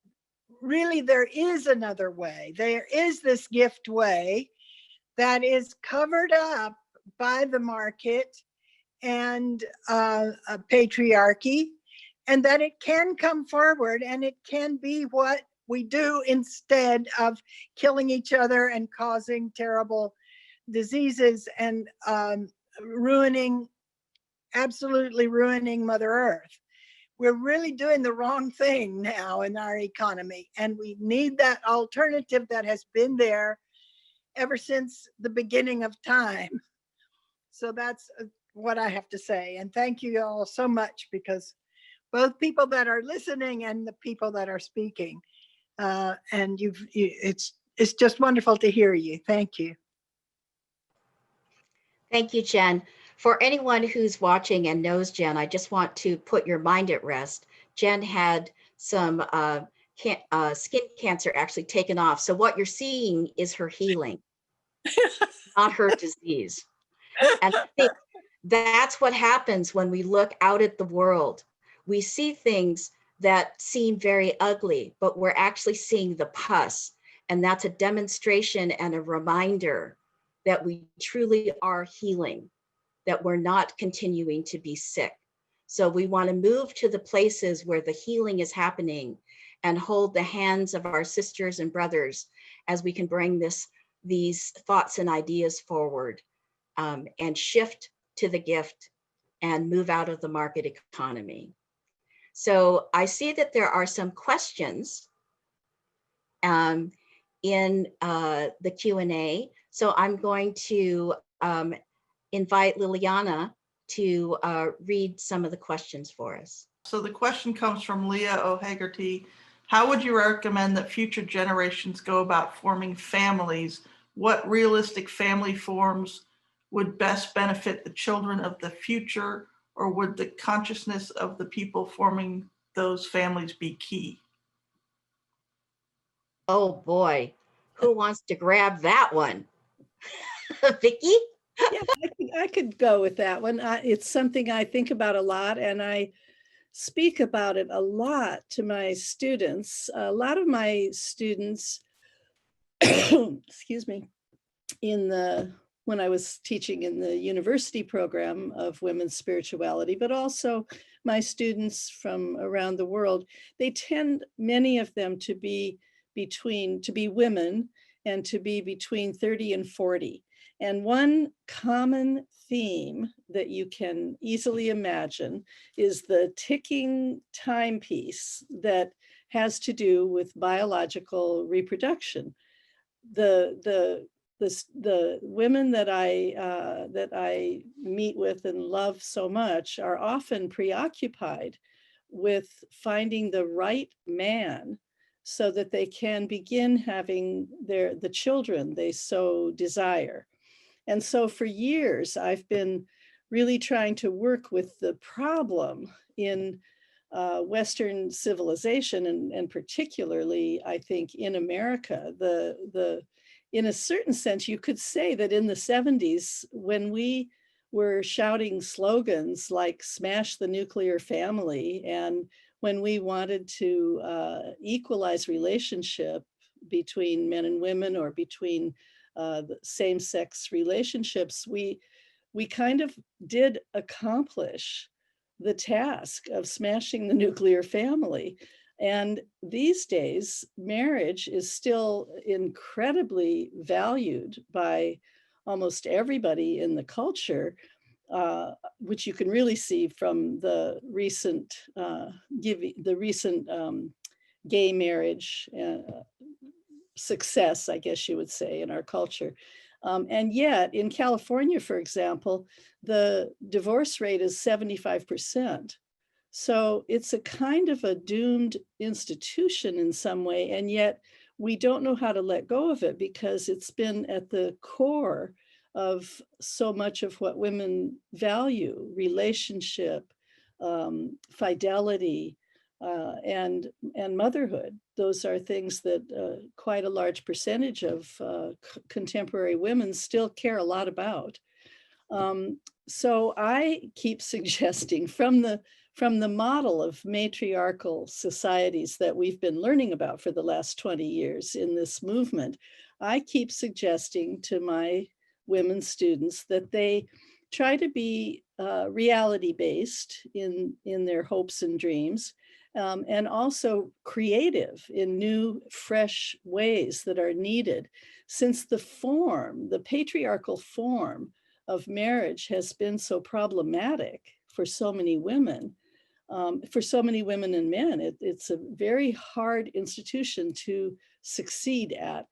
really there is another way. There is this gift way that is covered up by the market and patriarchy, and that it can come forward and it can be what we do instead of killing each other and causing terrible diseases and absolutely ruining Mother Earth. We're really doing the wrong thing now in our economy, and we need that alternative that has been there ever since the beginning of time. So that's what I have to say. And thank you all so much, because both people that are listening and the people that are speaking, and it's just wonderful to hear you. Thank you. Thank you, Jen. For anyone who's watching and knows Jen, I just want to put your mind at rest. Jen had some skin cancer actually taken off. So what you're seeing is her healing, not her disease. And I think that's what happens when we look out at the world. We see things that seem very ugly, but we're actually seeing the pus. And that's a demonstration and a reminder that we truly are healing, that we're not continuing to be sick. So we want to move to the places where the healing is happening and hold the hands of our sisters and brothers as we can bring these thoughts and ideas forward, and shift to the gift and move out of the market economy. So I see that there are some questions in the Q&A. So I'm going to invite Liliana to read some of the questions for us. So the question comes from Leah O'Hagerty. How would you recommend that future generations go about forming families? What realistic family forms would best benefit the children of the future, or would the consciousness of the people forming those families be key? Oh boy, who wants to grab that one? Vicki? Yeah, I could go with that one. It's something I think about a lot, and I speak about it a lot to my students. A lot of my students, excuse me, when I was teaching in the university program of women's spirituality, but also my students from around the world, they tend, many of them, to be women and to be between 30 and 40. And one common theme that you can easily imagine is the ticking timepiece that has to do with biological reproduction. The women that I meet with and love so much are often preoccupied with finding the right man so that they can begin having the children they so desire. And so for years, I've been really trying to work with the problem in Western civilization, and particularly, I think, in America. In a certain sense, you could say that in the 70s, when we were shouting slogans like "smash the nuclear family," and when we wanted to equalize relationship between men and women, or between the same-sex relationships, we kind of did accomplish the task of smashing the nuclear family. And these days, marriage is still incredibly valued by almost everybody in the culture, which you can really see from the recent gay marriage success, I guess you would say, in our culture. And yet in California, for example, the divorce rate is 75%. So it's a kind of a doomed institution in some way, and yet we don't know how to let go of it, because it's been at the core of so much of what women value: relationship, fidelity, and motherhood. Those are things that quite a large percentage of contemporary women still care a lot about. So I keep suggesting, from the model of matriarchal societies that we've been learning about for the last 20 years in this movement, I keep suggesting to my women students that they try to be reality-based in their hopes and dreams, and also creative in new, fresh ways that are needed, since the patriarchal form of marriage has been so problematic for so many women. For so many women and men, it's a very hard institution to succeed at.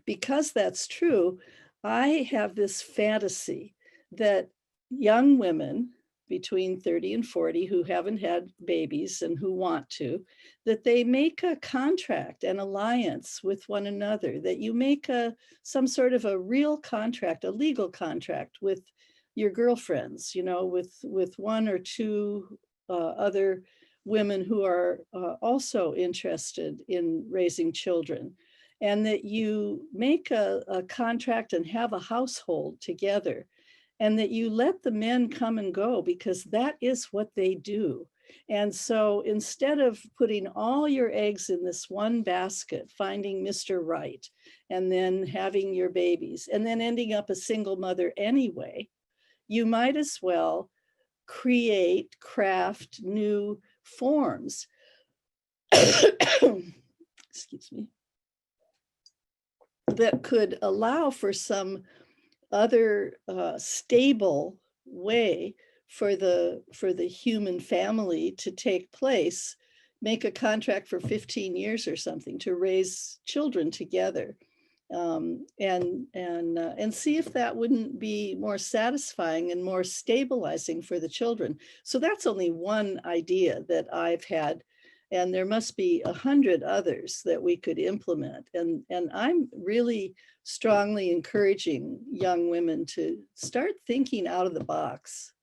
Because that's true, I have this fantasy that young women between 30 and 40 who haven't had babies and who want to, that they make a contract, an alliance with one another, that you make some sort of a real contract, a legal contract with your girlfriends, with one or two other women who are also interested in raising children, and that you make a contract and have a household together, and that you let the men come and go, because that is what they do. And so instead of putting all your eggs in this one basket, finding Mr. Right, and then having your babies, and then ending up a single mother anyway, you might as well craft new forms, excuse me, that could allow for some other stable way for the human family to take place. Make a contract for 15 years or something to raise children together, and see if that wouldn't be more satisfying and more stabilizing for the children. So that's only one idea that I've had, and there must be 100 others that we could implement. And I'm really strongly encouraging young women to start thinking out of the box.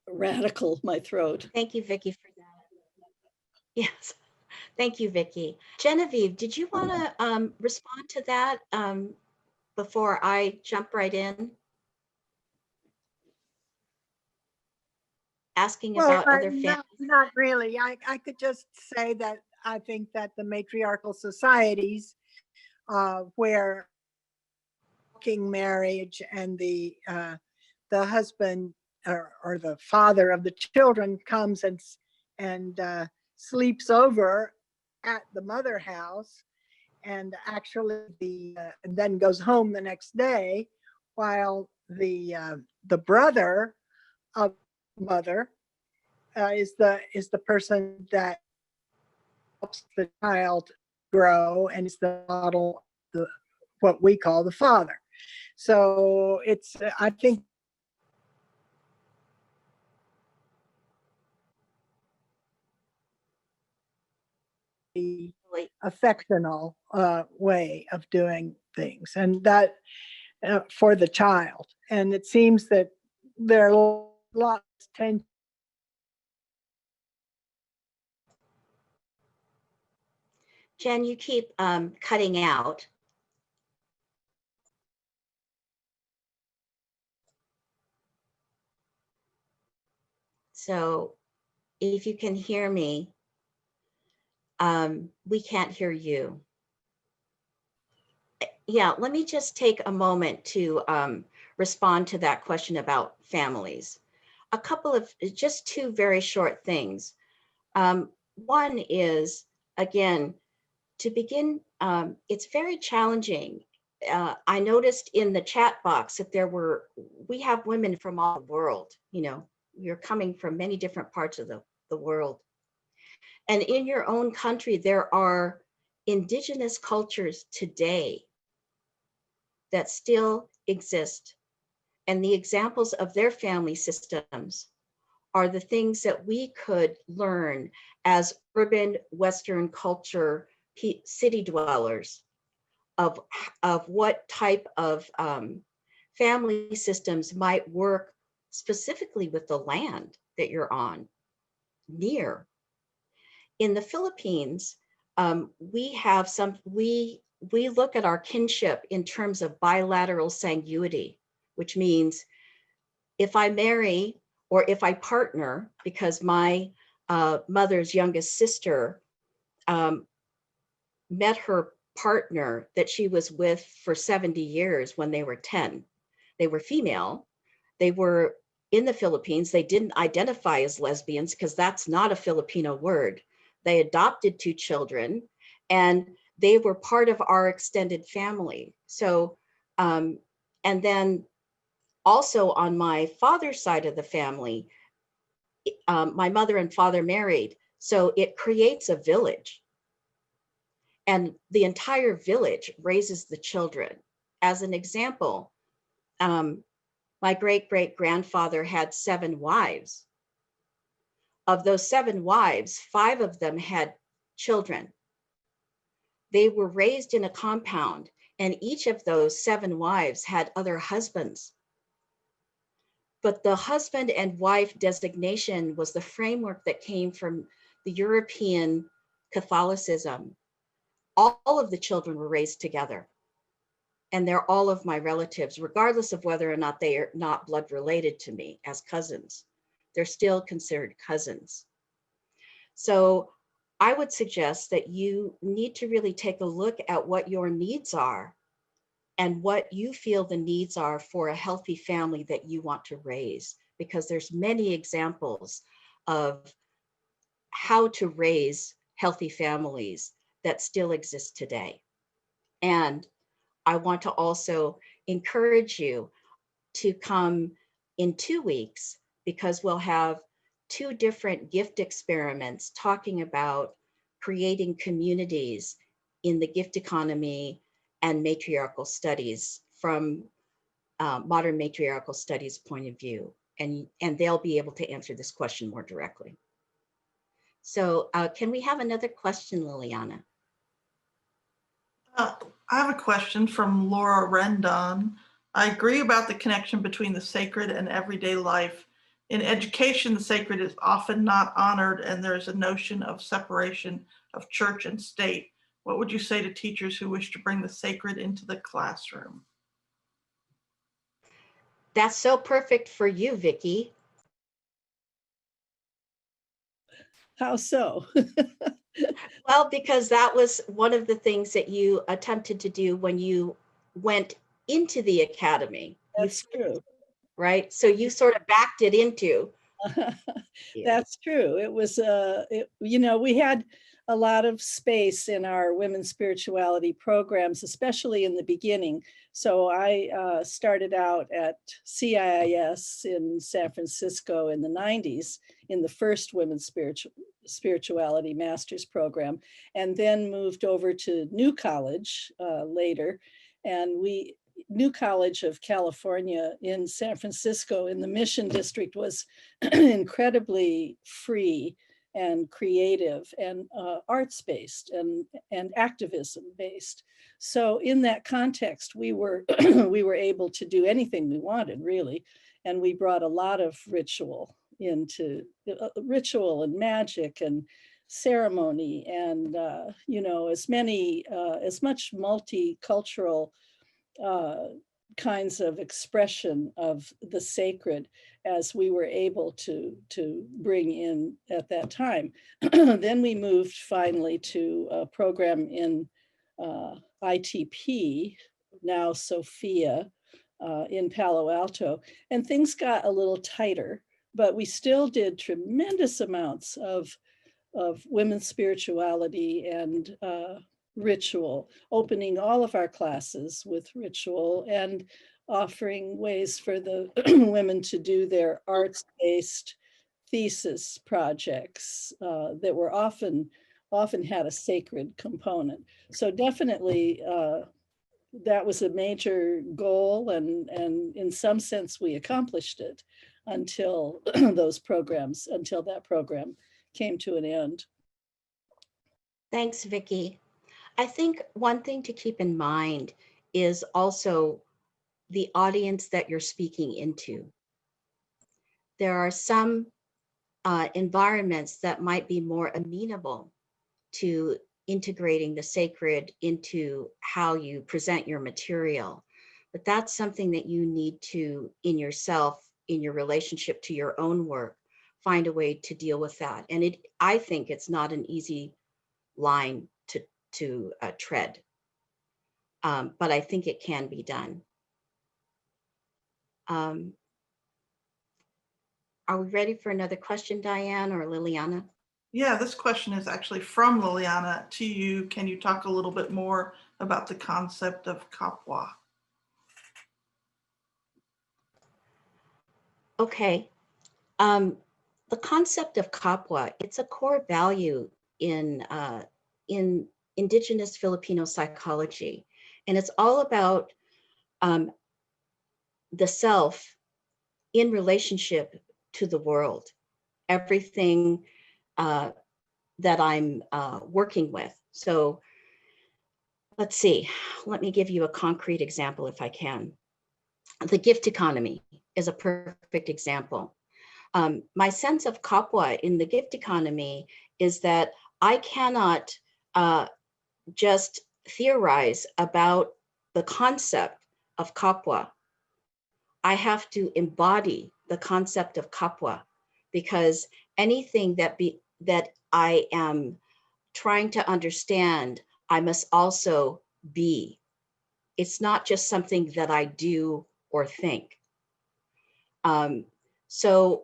Radical, my throat. Thank you, Vicki, for that. Yes. Thank you, Vicki. Genevieve, did you want to respond to that before I jump right in? Asking about other families. Not really. I could just say that I think that the matriarchal societies where working marriage and the husband or the father of the children comes and sleeps over at the mother house, and actually and then goes home the next day, while the brother of mother is the person that helps the child grow and is the model, what we call the father. So it's, I think, the affectional way of doing things, and that for the child. And it seems that there are lots of tension. Jen, you keep cutting out. So if you can hear me, we can't hear you. Yeah, let me just take a moment to respond to that question about families. A couple of, just two very short things. One is, again, to begin, it's very challenging. I noticed in the chat box that we have women from all the world, you know, you're coming from many different parts of the world. And in your own country, there are indigenous cultures today that still exist. And the examples of their family systems are the things that we could learn as urban Western culture city dwellers of what type of family systems might work specifically with the land that you're on, near. In the Philippines, we look at our kinship in terms of bilateral sanguinity, which means if I marry or if I partner, because my mother's youngest sister met her partner that she was with for 70 years when they were 10. They were female. They were in the Philippines. They didn't identify as lesbians because that's not a Filipino word. They adopted 2 children and they were part of our extended family. So, and then also on my father's side of the family, my mother and father married. So it creates a village. And the entire village raises the children. As an example, my great-great-grandfather had 7 wives. Of those 7 wives, 5 of them had children. They were raised in a compound, and each of those 7 wives had other husbands. But the husband and wife designation was the framework that came from the European Catholicism. All of the children were raised together. And they're all of my relatives, regardless of whether or not they are not blood related to me as cousins. They're still considered cousins. So I would suggest that you need to really take a look at what your needs are and what you feel the needs are for a healthy family that you want to raise, because there's many examples of how to raise healthy families that still exist today. And I want to also encourage you to come in 2 weeks, because we'll have 2 different gift experiments talking about creating communities in the gift economy and matriarchal studies from modern matriarchal studies point of view. And they'll be able to answer this question more directly. So can we have another question, Liliana? I have a question from Laura Rendon. I agree about the connection between the sacred and everyday life. In education, the sacred is often not honored, and there's a notion of separation of church and state. What would you say to teachers who wish to bring the sacred into the classroom? That's so perfect for you, Vicki. How so? Well, because that was one of the things that you attempted to do when you went into the academy. That's true. Right? So you sort of backed it into. That's true. It was, you know, we had a lot of space in our women's spirituality programs, especially in the beginning. So I started out at CIIS in San Francisco in the 90s in the first women's spirituality master's program, and then moved over to New College later. And New College of California in San Francisco in the Mission District was incredibly free and creative and arts-based and activism-based. So in that context, we were we were able to do anything we wanted, really. And we brought a lot of ritual into ritual and magic and ceremony and you know, as much multicultural kinds of expression of the sacred as we were able to bring in at that time. Then we moved finally to a program in ITP, now Sophia, in Palo Alto, and things got a little tighter, but we still did tremendous amounts of women's spirituality and ritual, opening all of our classes with ritual and offering ways for the women to do their arts-based thesis projects that were often had a sacred component. So definitely that was a major goal, and in some sense we accomplished it until until that program came to an end. Thanks, Vicki. I think one thing to keep in mind is also the audience that you're speaking into. There are some environments that might be more amenable to integrating the sacred into how you present your material. But that's something that you need to, in yourself, in your relationship to your own work, find a way to deal with that. And I think it's not an easy line to tread, but I think it can be done. Are we ready for another question, Diane or Liliana? Yeah, this question is actually from Liliana to you. Can you talk a little bit more about the concept of Kapwa? Okay. The concept of Kapwa, it's a core value in Indigenous Filipino psychology. And it's all about the self in relationship to the world, everything that I'm working with. So let's see, let me give you a concrete example if I can. The gift economy is a perfect example. My sense of Kapwa in the gift economy is that I cannot just theorize about the concept of Kapwa. I have to embody the concept of Kapwa, because anything that I am trying to understand, I must also be. It's not just something that I do or think. So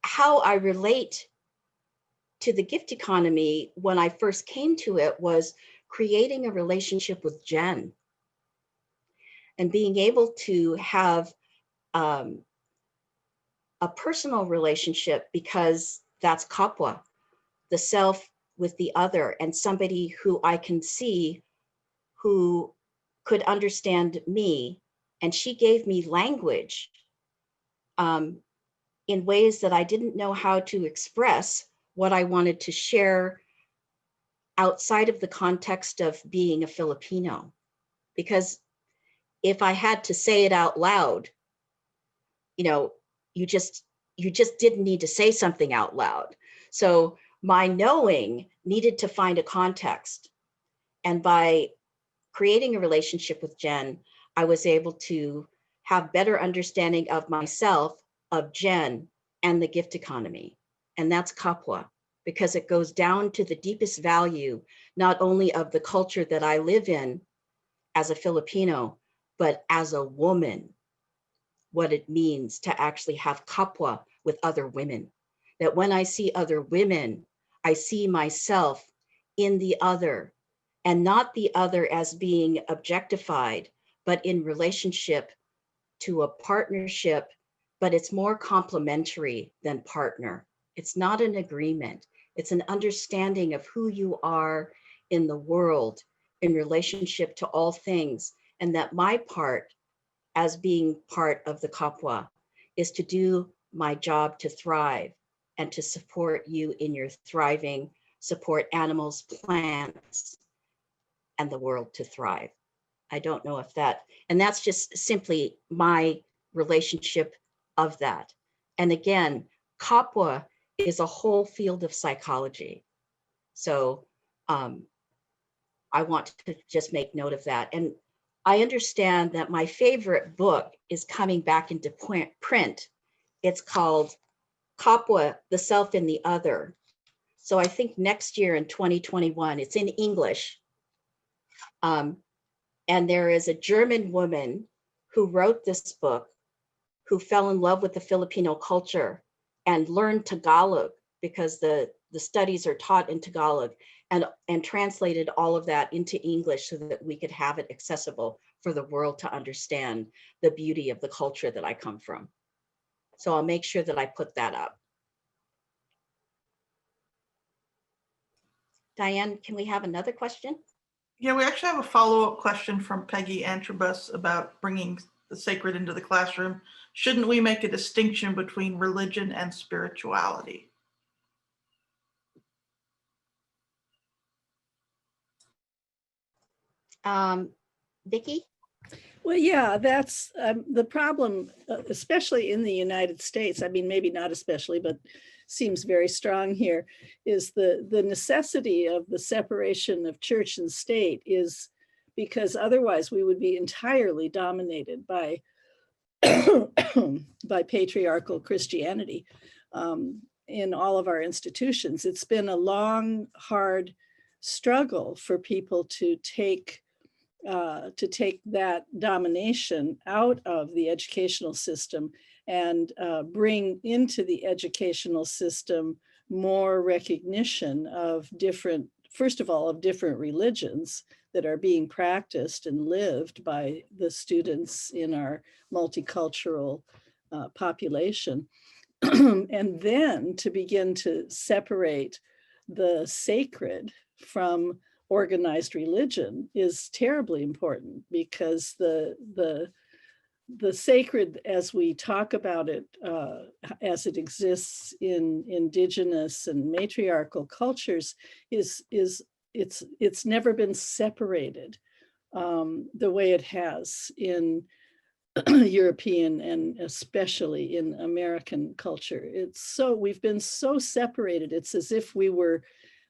how I relate to the gift economy when I first came to it was creating a relationship with Jen and being able to have a personal relationship, because that's Kapwa, the self with the other, and somebody who I can see who could understand me. And she gave me language in ways that I didn't know how to express what I wanted to share outside of the context of being a Filipino. Because if I had to say it out loud, you know, you just didn't need to say something out loud. So my knowing needed to find a context. And by creating a relationship with Jen, I was able to have better understanding of myself, of Jen, and the gift economy. And that's Kapwa, because it goes down to the deepest value, not only of the culture that I live in as a Filipino, but as a woman, what it means to actually have Kapwa with other women. That when I see other women, I see myself in the other, and not the other as being objectified, but in relationship to a partnership, but it's more complementary than partner. It's not an agreement. It's an understanding of who you are in the world in relationship to all things. And that my part as being part of the Kapwa is to do my job to thrive and to support you in your thriving, support animals, plants, and the world to thrive. I don't know if that, and that's just simply my relationship of that. And again, Kapwa is a whole field of psychology. So I want to just make note of that. And I understand that my favorite book is coming back into print. It's called Kapwa, The Self in the Other. So I think next year in 2021, it's in English. And there is a German woman who wrote this book, who fell in love with the Filipino culture and learned Tagalog, because the studies are taught in Tagalog, and translated all of that into English so that we could have it accessible for the world to understand the beauty of the culture that I come from. So I'll make sure that I put that up. Diane, can we have another question? Yeah, we actually have a follow-up question from Peggy Antrobus about bringing the sacred into the classroom. Shouldn't we make a distinction between religion and spirituality? Vicki? Well, yeah, that's the problem, especially in the United States. I mean, maybe not especially, but seems very strong here, is the necessity of the separation of church and state, is because otherwise we would be entirely dominated by by patriarchal Christianity in all of our institutions. It's been a long, hard struggle for people to take that domination out of the educational system and bring into the educational system more recognition of different, first of all, of different religions that are being practiced and lived by the students in our multicultural population. And then to begin to separate the sacred from organized religion is terribly important, because the sacred, as we talk about it, as it exists in indigenous and matriarchal cultures, it's never been separated the way it has in European and especially in American culture. We've been so separated. It's as if we were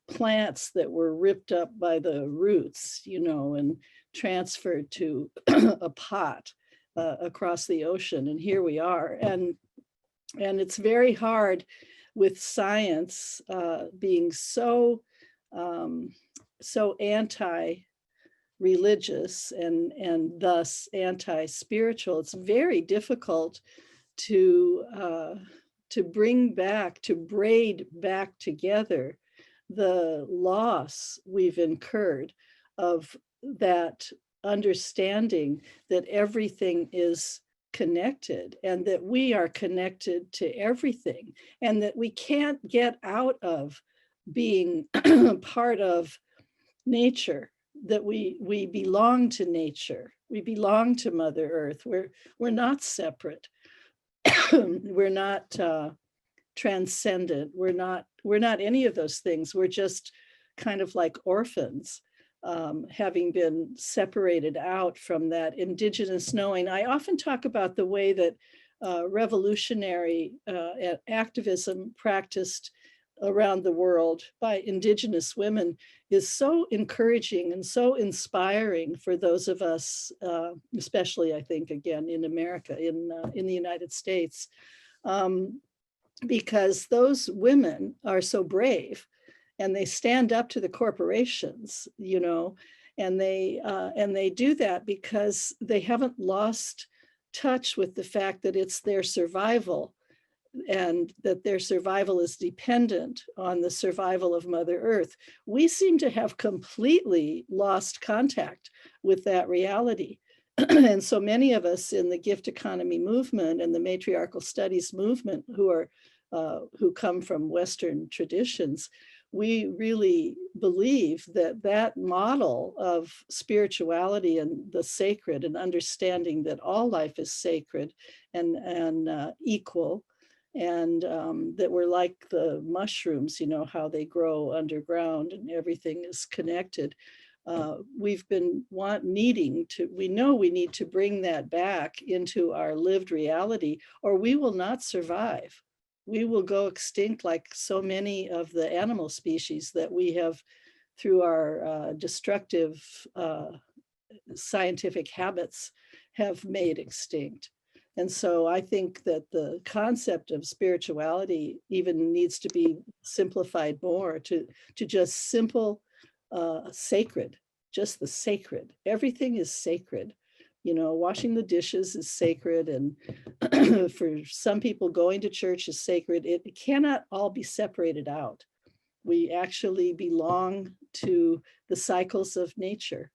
plants that were ripped up by the roots, and transferred to a pot across the ocean. And here we are. And it's very hard with science being so anti-religious and thus anti-spiritual. It's very difficult to braid back together the loss we've incurred of that understanding that everything is connected and that we are connected to everything, and that we can't get out of being part of nature, that we belong to nature, we belong to Mother Earth. We're not separate. We're not transcendent. We're not any of those things. We're just kind of like orphans, having been separated out from that indigenous knowing. I often talk about the way that revolutionary activism practiced around the world by indigenous women is so encouraging and so inspiring for those of us, especially I think again in America, in the United States. Because those women are so brave and they stand up to the corporations, and they do that because they haven't lost touch with the fact that it's their survival, and that their survival is dependent on the survival of Mother Earth. We seem to have completely lost contact with that reality. And so many of us in the gift economy movement and the matriarchal studies movement who come from Western traditions, we really believe that model of spirituality and the sacred, and understanding that all life is sacred and equal, and that we're like the mushrooms, how they grow underground and everything is connected. we've been we know we need to bring that back into our lived reality, or we will not survive. We will go extinct like so many of the animal species that we have, through our destructive scientific habits, have made extinct. And so I think that the concept of spirituality even needs to be simplified more to just simple sacred, just the sacred. Everything is sacred. You know, washing the dishes is sacred, and for some people, going to church is sacred. It cannot all be separated out. We actually belong to the cycles of nature.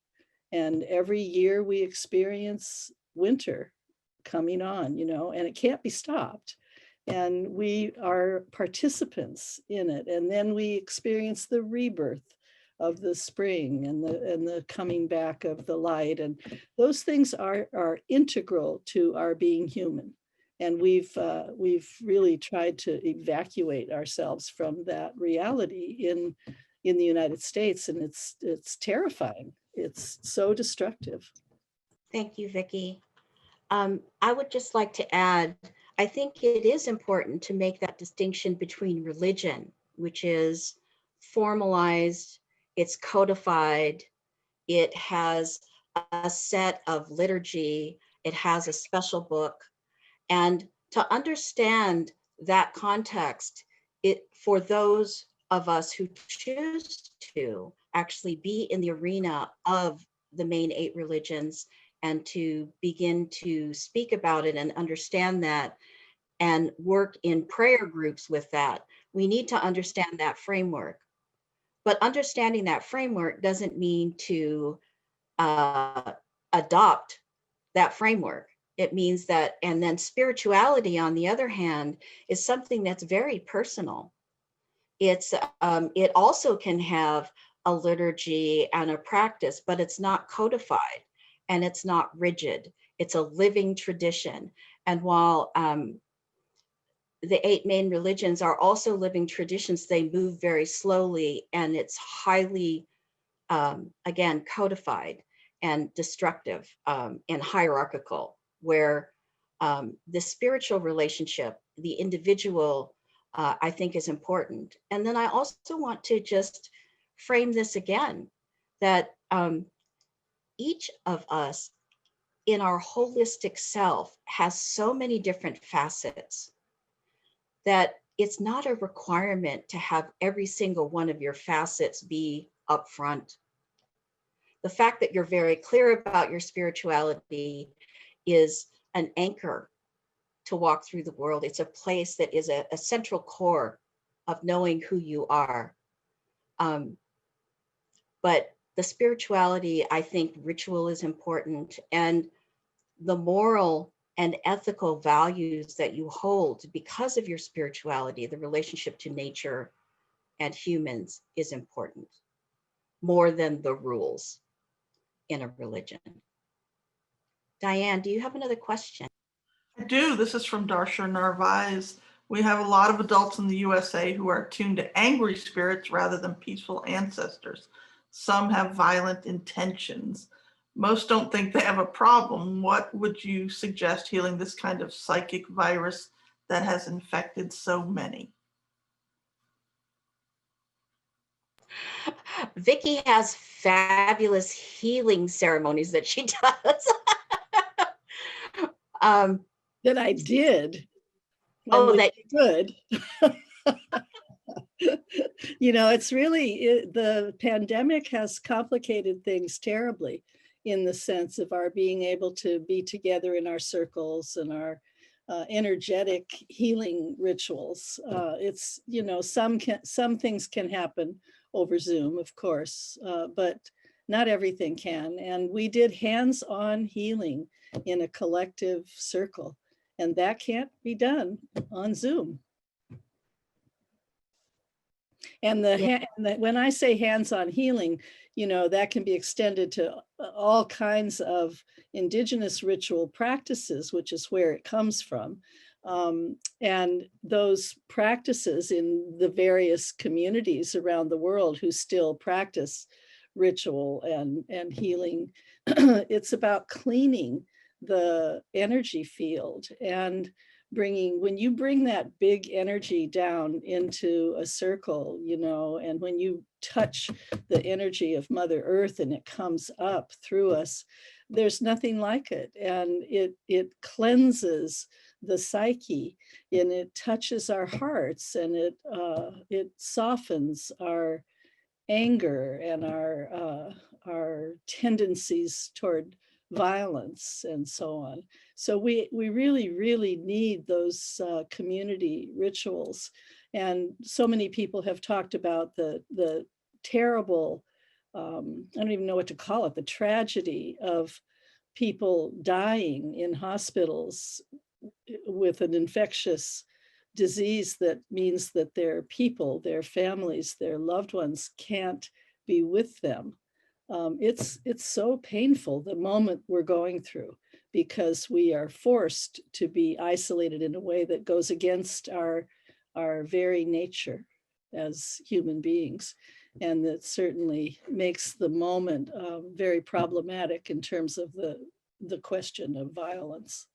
And every year we experience winter coming on, you know, and it can't be stopped. And we are participants in it. And then we experience the rebirth of the spring and the coming back of the light. And those things are integral to our being human. And we've really tried to evacuate ourselves from that reality in the United States. And it's terrifying. It's so destructive. Thank you, Vicki. I would just like to add, I think it is important to make that distinction between religion, which is formalized, it's codified, it has a set of liturgy, it has a special book. And to understand that context, for those of us who choose to actually be in the arena of the main 8 religions and to begin to speak about it and understand that and work in prayer groups with that, we need to understand that framework. But understanding that framework doesn't mean to adopt that framework. It means that, and then spirituality, on the other hand, is something that's very personal. It also can have a liturgy and a practice, but it's not codified and it's not rigid. It's a living tradition. And while the 8 main religions are also living traditions, they move very slowly, and it's highly, again, codified and destructive and hierarchical, where the spiritual relationship, the individual, I think is important. And then I also want to just frame this again, that each of us in our holistic self has so many different facets that it's not a requirement to have every single one of your facets be upfront. The fact that you're very clear about your spirituality is an anchor to walk through the world. It's a place that is a central core of knowing who you are. But the spirituality, I think ritual is important, and the moral and ethical values that you hold because of your spirituality, the relationship to nature and humans, is important, more than the rules in a religion. Diane, do you have another question? I do. This is from Darsha Narvaez. We have a lot of adults in the USA who are attuned to angry spirits rather than peaceful ancestors. Some have violent intentions. Most don't think they have a problem. What would you suggest healing this kind of psychic virus that has infected so many? Vicki has fabulous healing ceremonies that she does. That I did. Oh, that good. You know, it's really, the pandemic has complicated things terribly in the sense of our being able to be together in our circles and our energetic healing rituals. It's, you know, some things can happen over Zoom, of course, but not everything can. And we did hands-on healing in a collective circle, and that can't be done on Zoom. And when I say hands-on healing, you know, that can be extended to all kinds of indigenous ritual practices, which is where it comes from. And those practices in the various communities around the world who still practice ritual and healing. It's about cleaning the energy field and bringing, when you bring that big energy down into a circle, you know, and when you touch the energy of Mother Earth and it comes up through us, there's nothing like it. And it cleanses the psyche, and it touches our hearts, and it softens our anger and our tendencies toward violence and so on. So we really, really need those community rituals. And so many people have talked about the terrible, I don't even know what to call it, the tragedy of people dying in hospitals with an infectious disease that means that their people, their families, their loved ones can't be with them. It's so painful, the moment we're going through, because we are forced to be isolated in a way that goes against our very nature as human beings. And that certainly makes the moment very problematic in terms of the question of violence.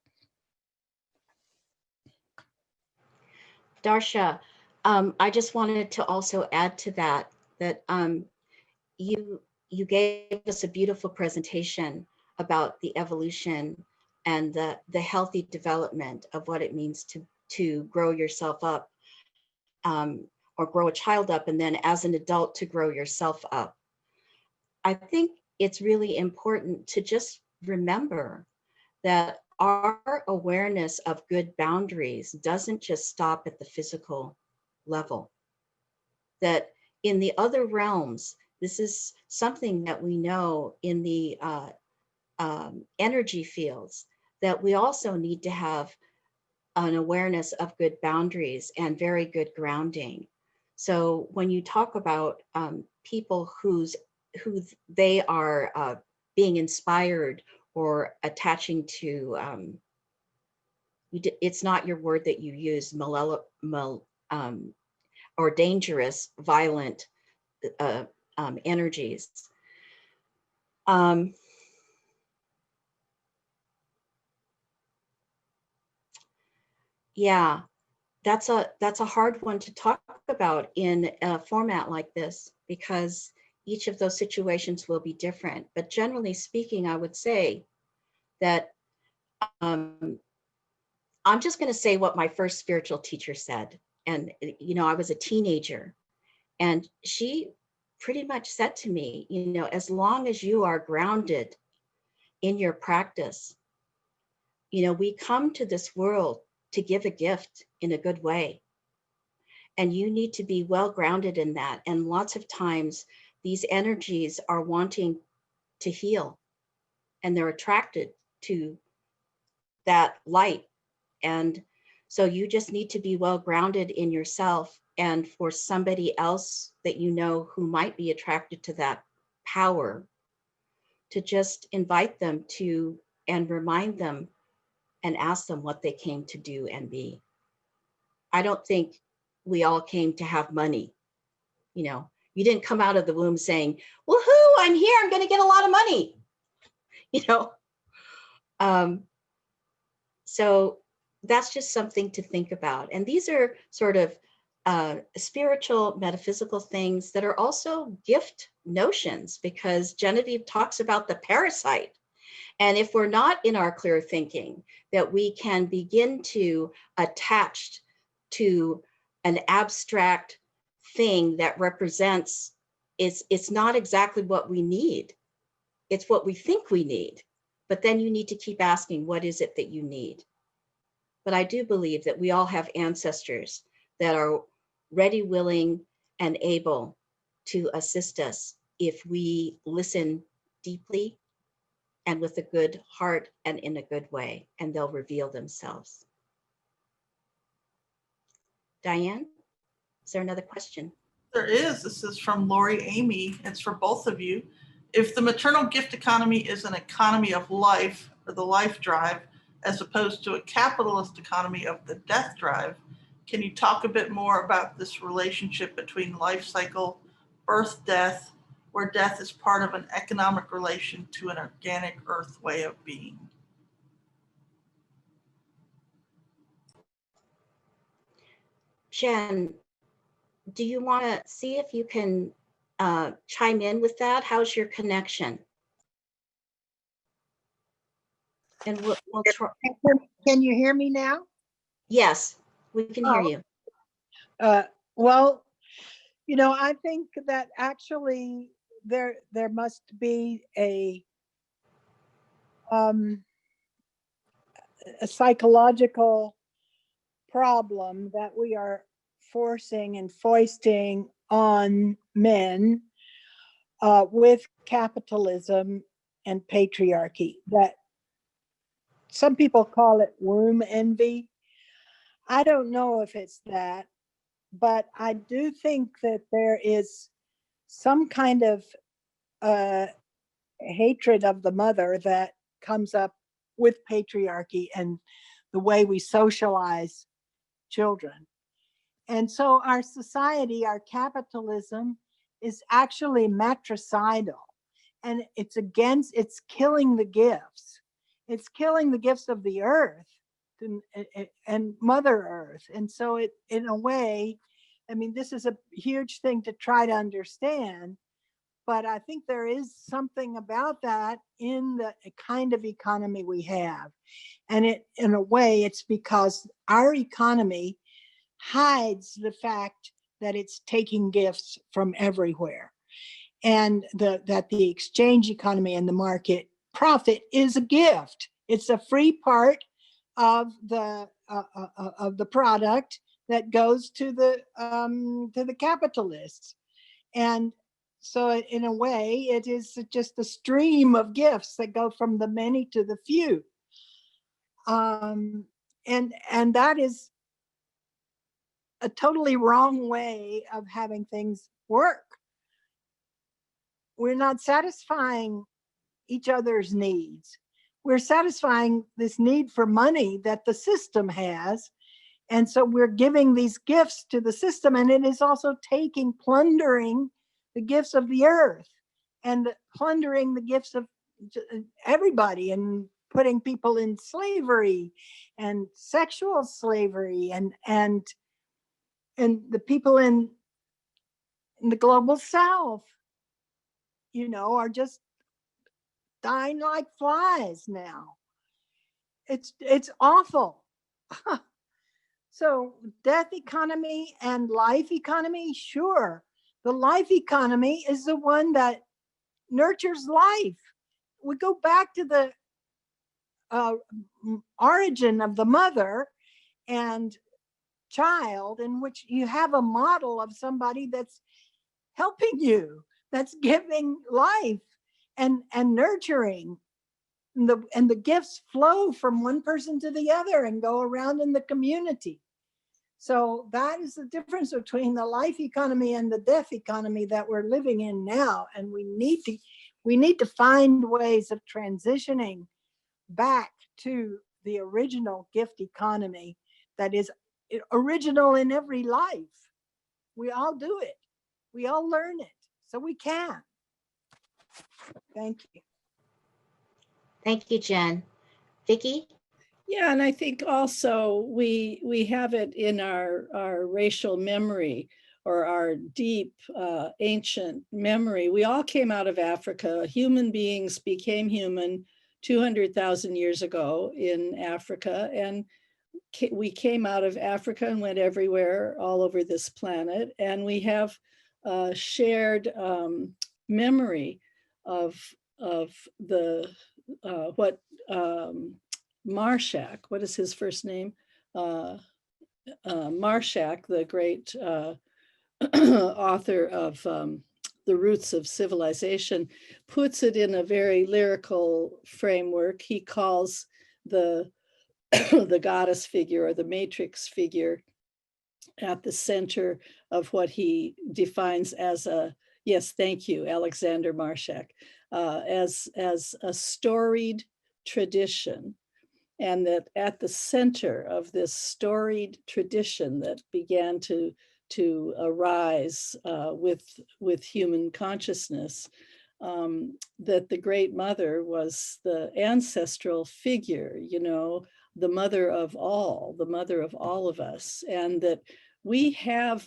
Darsha, I just wanted to also add to that, you gave us a beautiful presentation about the evolution and the healthy development of what it means to grow yourself up, or grow a child up, and then as an adult to grow yourself up. I think it's really important to just remember that our awareness of good boundaries doesn't just stop at the physical level. That in the other realms, this is something that we know in the energy fields, that we also need to have an awareness of good boundaries and very good grounding. So when you talk about people who they are being inspired or attaching to, it's not your word that you use, or dangerous, violent energies. Yeah, that's a hard one to talk about in a format like this, because each of those situations will be different. But generally speaking, I would say that I'm just going to say what my first spiritual teacher said. And, you know, I was a teenager, and she pretty much said to me, you know, as long as you are grounded in your practice, you know, we come to this world to give a gift in a good way. And you need to be well grounded in that. And lots of times these energies are wanting to heal, and they're attracted to that light. And so you just need to be well grounded in yourself. And for somebody else that you know who might be attracted to that power, to just invite them to and remind them and ask them what they came to do and be. I don't think we all came to have money. You know, you didn't come out of the womb saying, woohoo, I'm here, I'm going to get a lot of money. You know, so that's just something to think about. And these are sort of spiritual, metaphysical things that are also gift notions, because Genevieve talks about the parasite. And if we're not in our clear thinking, that we can begin to attach to an abstract thing that represents, it's not exactly what we need. It's what we think we need. But then you need to keep asking, what is it that you need? But I do believe that we all have ancestors that are ready, willing, and able to assist us if we listen deeply and with a good heart and in a good way, and they'll reveal themselves. Diane, is there another question? There is. This is from Lori Amy. It's for both of you. If the maternal gift economy is an economy of life, or the life drive, as opposed to a capitalist economy of the death drive, can you talk a bit more about this relationship between life cycle, birth, death, where death is part of an economic relation to an organic earth way of being. Jen, do you want to see if you can chime in with that? How's your connection? And we'll try. Can you hear me now? Yes, we can hear you. Well, you know, I think that actually there must be a psychological problem that we are forcing and foisting on men with capitalism and patriarchy, that some people call it womb envy. I don't know if it's that, but I do think that there is some kind of hatred of the mother that comes up with patriarchy and the way we socialize children. And so our society, our capitalism, is actually matricidal, and it's killing the gifts. It's killing the gifts of the earth and Mother Earth. And so it, in a way, I mean, this is a huge thing to try to understand, but I think there is something about that in the kind of economy we have. And it, in a way, it's because our economy hides the fact that it's taking gifts from everywhere, and that the exchange economy and the market profit is a gift. It's a free part of the product that goes to the capitalists. And so in a way, it is just a stream of gifts that go from the many to the few. And that is a totally wrong way of having things work. We're not satisfying each other's needs. We're satisfying this need for money that the system has. And so we're giving these gifts to the system, and it is also plundering the gifts of the earth and plundering the gifts of everybody, and putting people in slavery and sexual slavery, and the people in the global south, you know, are just dying like flies now. It's awful. So death economy and life economy, sure. The life economy is the one that nurtures life. We go back to the origin of the mother and child, in which you have a model of somebody that's helping you, that's giving life and nurturing. And the gifts flow from one person to the other and go around in the community. So that is the difference between the life economy and the death economy that we're living in now. And we need to find ways of transitioning back to the original gift economy that is original in every life. We all do it. We all learn it. So we can. Thank you. Thank you, Jen. Vicki? Yeah, and I think also we have it in our racial memory, or our deep ancient memory. We all came out of Africa. Human beings became human 200,000 years ago in Africa, and we came out of Africa and went everywhere all over this planet. And we have shared memory of the what Marshak, what is his first name? Marshak, the great author of The Roots of Civilization, puts it in a very lyrical framework. He calls the the goddess figure, or the matrix figure, at the center of what he defines as a, yes, thank you, Alexander Marshak, as a storied tradition. And that at the center of this storied tradition that began to to arise with human consciousness, that the Great Mother was the ancestral figure, the mother of all, the mother of all of us, and that we have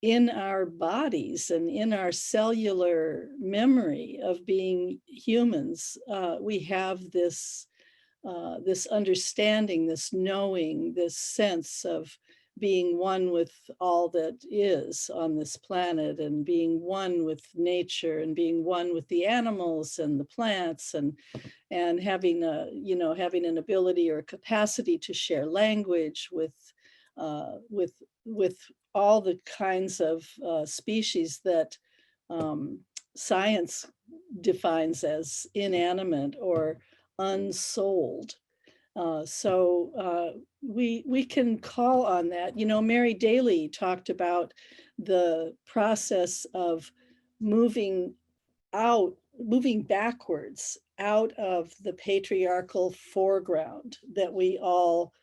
in our bodies and in our cellular memory of being humans, we have this understanding, this knowing, this sense of being one with all that is on this planet, and being one with nature, and being one with the animals and the plants, and having having an ability or capacity to share language with all the kinds of species that science defines as inanimate or unsouled. So we can call on that. Mary Daly talked about the process of moving backwards out of the patriarchal foreground that we all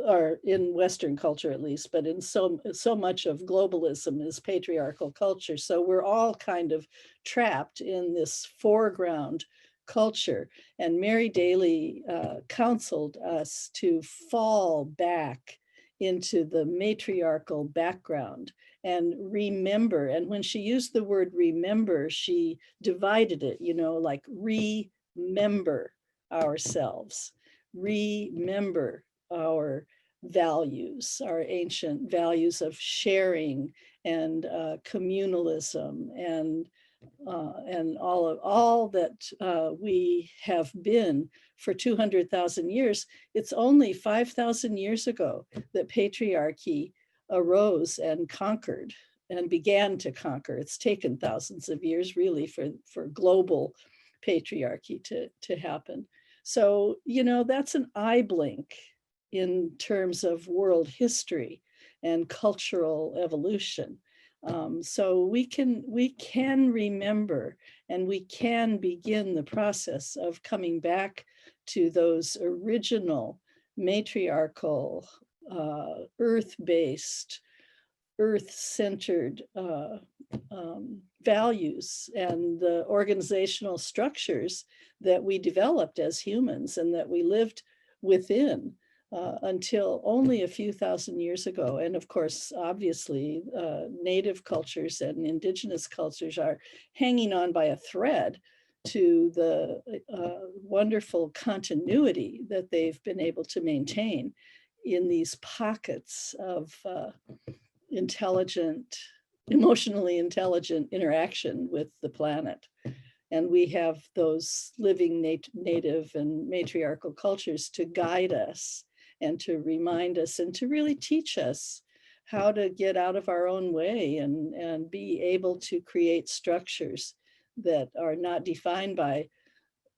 are in Western culture, at least, but in so much of globalism is patriarchal culture. So we're all kind of trapped in this foreground culture. And Mary Daly counseled us to fall back into the matriarchal background and remember. And when she used the word remember, she divided it, like remember ourselves, remember our values, our ancient values of sharing and communalism and all that we have been for 200,000 years. It's only 5,000 years ago that patriarchy arose and conquered and began to conquer. It's taken thousands of years really for global patriarchy to happen. So, that's an eye blink in terms of world history and cultural evolution. So we can remember, and we can begin the process of coming back to those original matriarchal, earth-based, earth-centered values and the organizational structures that we developed as humans and that we lived within until only a few thousand years ago. And of course, obviously, native cultures and indigenous cultures are hanging on by a thread to the wonderful continuity that they've been able to maintain in these pockets of emotionally intelligent interaction with the planet. And we have those living native and matriarchal cultures to guide us and to remind us and to really teach us how to get out of our own way and be able to create structures that are not defined by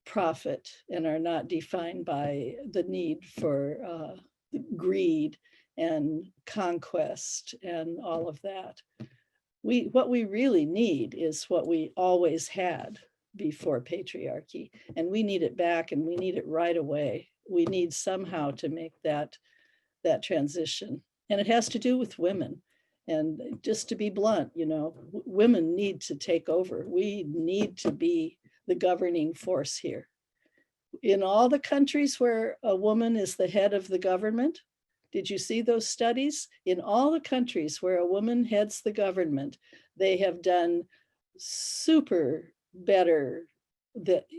profit and are not defined by the need for greed and conquest and all of that. What we really need is what we always had before patriarchy, and we need it back, and we need it right away. We need somehow to make that transition, and it has to do with women. And just to be blunt, women need to take over. We need to be the governing force here. In all the countries where a woman is the head of the government, did you see those studies? In all the countries where a woman heads the government, they have done super better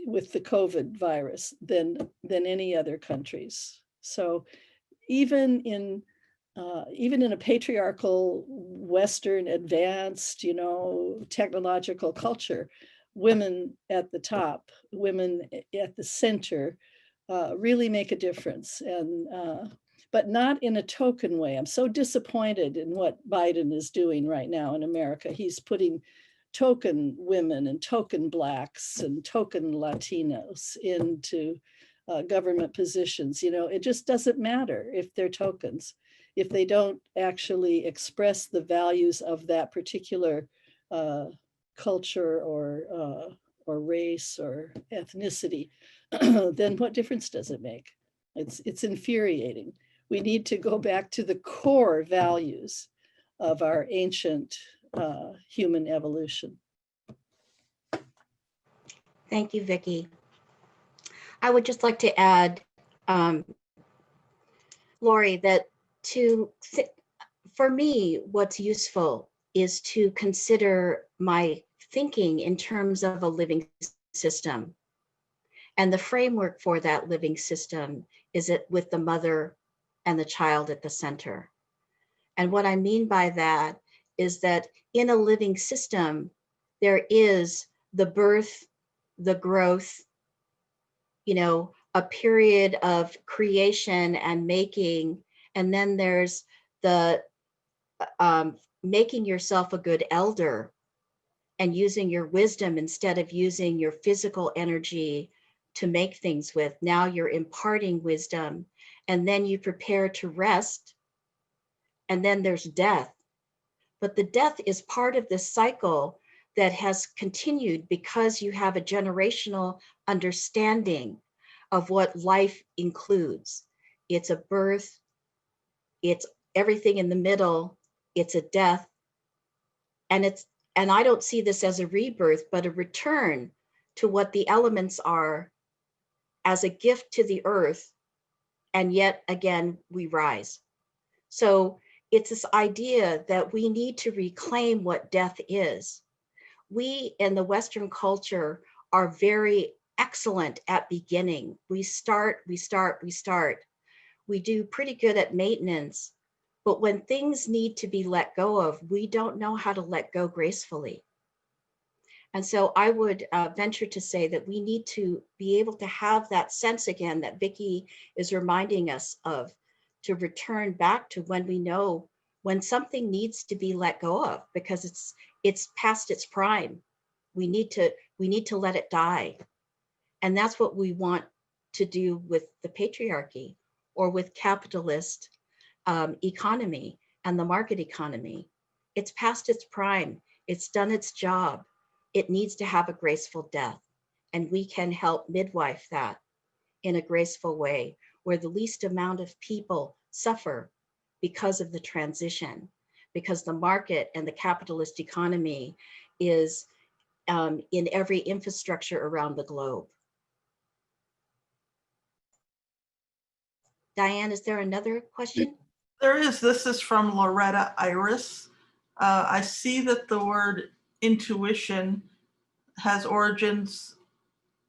with the COVID virus than any other countries. So even in a patriarchal Western advanced, technological culture, women at the top, women at the center really make a difference. And but not in a token way. I'm so disappointed in what Biden is doing right now in America. He's putting token women and token Blacks and token Latinos into government positions. It just doesn't matter if they're tokens, if they don't actually express the values of that particular culture or race or ethnicity, then what difference does it make? It's infuriating. We need to go back to the core values of our ancient human evolution. Thank you, Vicki. I would just like to add, Lori, that for me, what's useful is to consider my thinking in terms of a living system. And the framework for that living system is it with the mother and the child at the center. And what I mean by that is that in a living system, there is the birth, the growth, a period of creation and making, and then there's the making yourself a good elder and using your wisdom instead of using your physical energy to make things with. Now you're imparting wisdom, and then you prepare to rest, and then there's death. But the death is part of this cycle that has continued because you have a generational understanding of what life includes. It's a birth, it's everything in the middle, it's a death, and I don't see this as a rebirth, but a return to what the elements are as a gift to the earth, and yet again we rise. So it's this idea that we need to reclaim what death is. We in the Western culture are very excellent at beginning. We start. We do pretty good at maintenance, but when things need to be let go of, we don't know how to let go gracefully. And so I would venture to say that we need to be able to have that sense again that Vicki is reminding us of, to return back to when we know when something needs to be let go of because it's past its prime. We need to let it die. And that's what we want to do with the patriarchy or with capitalist economy and the market economy. It's past its prime. It's done its job. It needs to have a graceful death. And we can help midwife that in a graceful way where the least amount of people suffer because of the transition, because the market and the capitalist economy is in every infrastructure around the globe. Diane, is there another question? There is. This is from Loretta Iris. I see that the word intuition has origins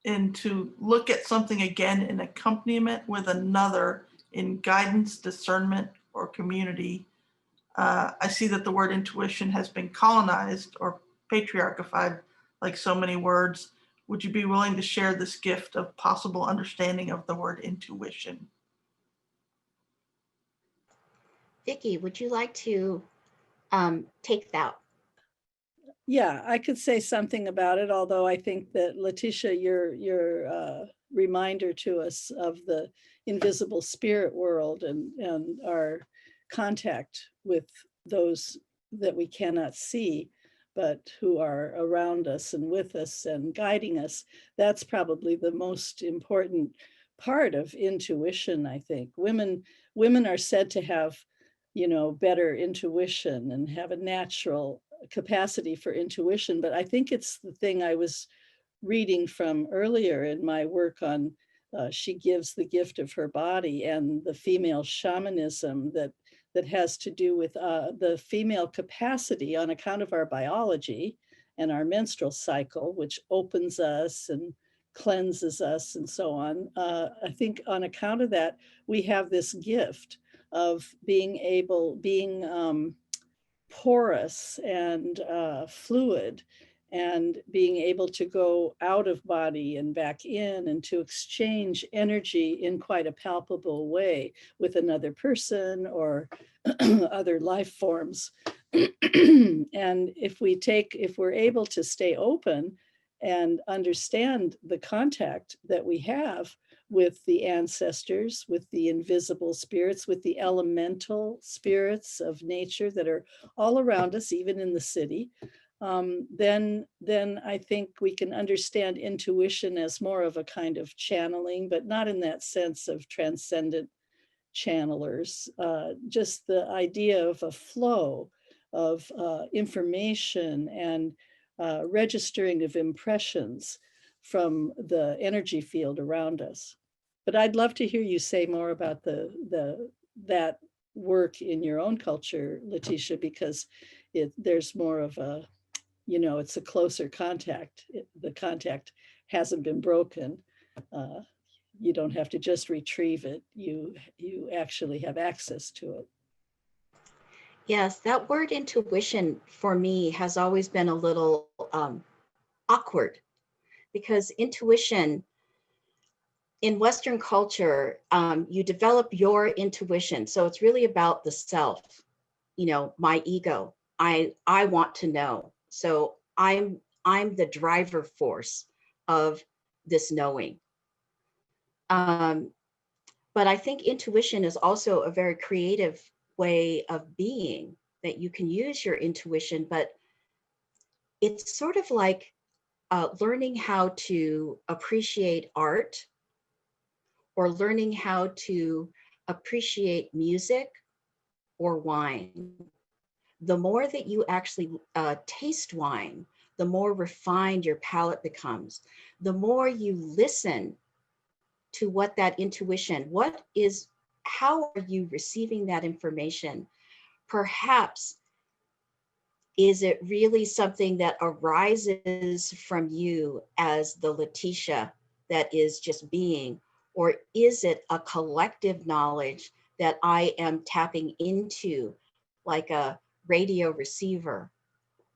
in to look at something again in accompaniment with another in guidance, discernment, or community. I see that the word intuition has been colonized or patriarchified, like so many words. Would you be willing to share this gift of possible understanding of the word intuition? Vicki, would you like to take that? Yeah, I could say something about it, although I think that Leticia, your reminder to us of the invisible spirit world and our contact with those that we cannot see, but who are around us and with us and guiding us, that's probably the most important part of intuition, I think. Women are said to have, better intuition and have a natural capacity for intuition, but I think it's the thing I was reading from earlier in my work on she gives the gift of her body and the female shamanism that has to do with the female capacity on account of our biology and our menstrual cycle, which opens us and cleanses us and so on. I think on account of that, we have this gift of being porous and fluid and being able to go out of body and back in and to exchange energy in quite a palpable way with another person or other life forms. And if we're able to stay open and understand the contact that we have with the ancestors, with the invisible spirits, with the elemental spirits of nature that are all around us, even in the city, then I think we can understand intuition as more of a kind of channeling, but not in that sense of transcendent channelers, just the idea of a flow of information and registering of impressions from the energy field around us. But I'd love to hear you say more about that work in your own culture, Leticia, because there's more of a, it's a closer contact. The contact hasn't been broken. You don't have to just retrieve it. You actually have access to it. Yes, that word intuition for me has always been a little awkward, because intuition in Western culture, you develop your intuition. So it's really about the self, my ego. I want to know. So I'm the driver force of this knowing. But I think intuition is also a very creative way of being, that you can use your intuition, but it's sort of like learning how to appreciate art, or learning how to appreciate music or wine. The more that you actually taste wine, the more refined your palate becomes. The more you listen to what that intuition, how are you receiving that information? Perhaps, is it really something that arises from you as the Leticia that is just being, or is it a collective knowledge that I am tapping into like a radio receiver?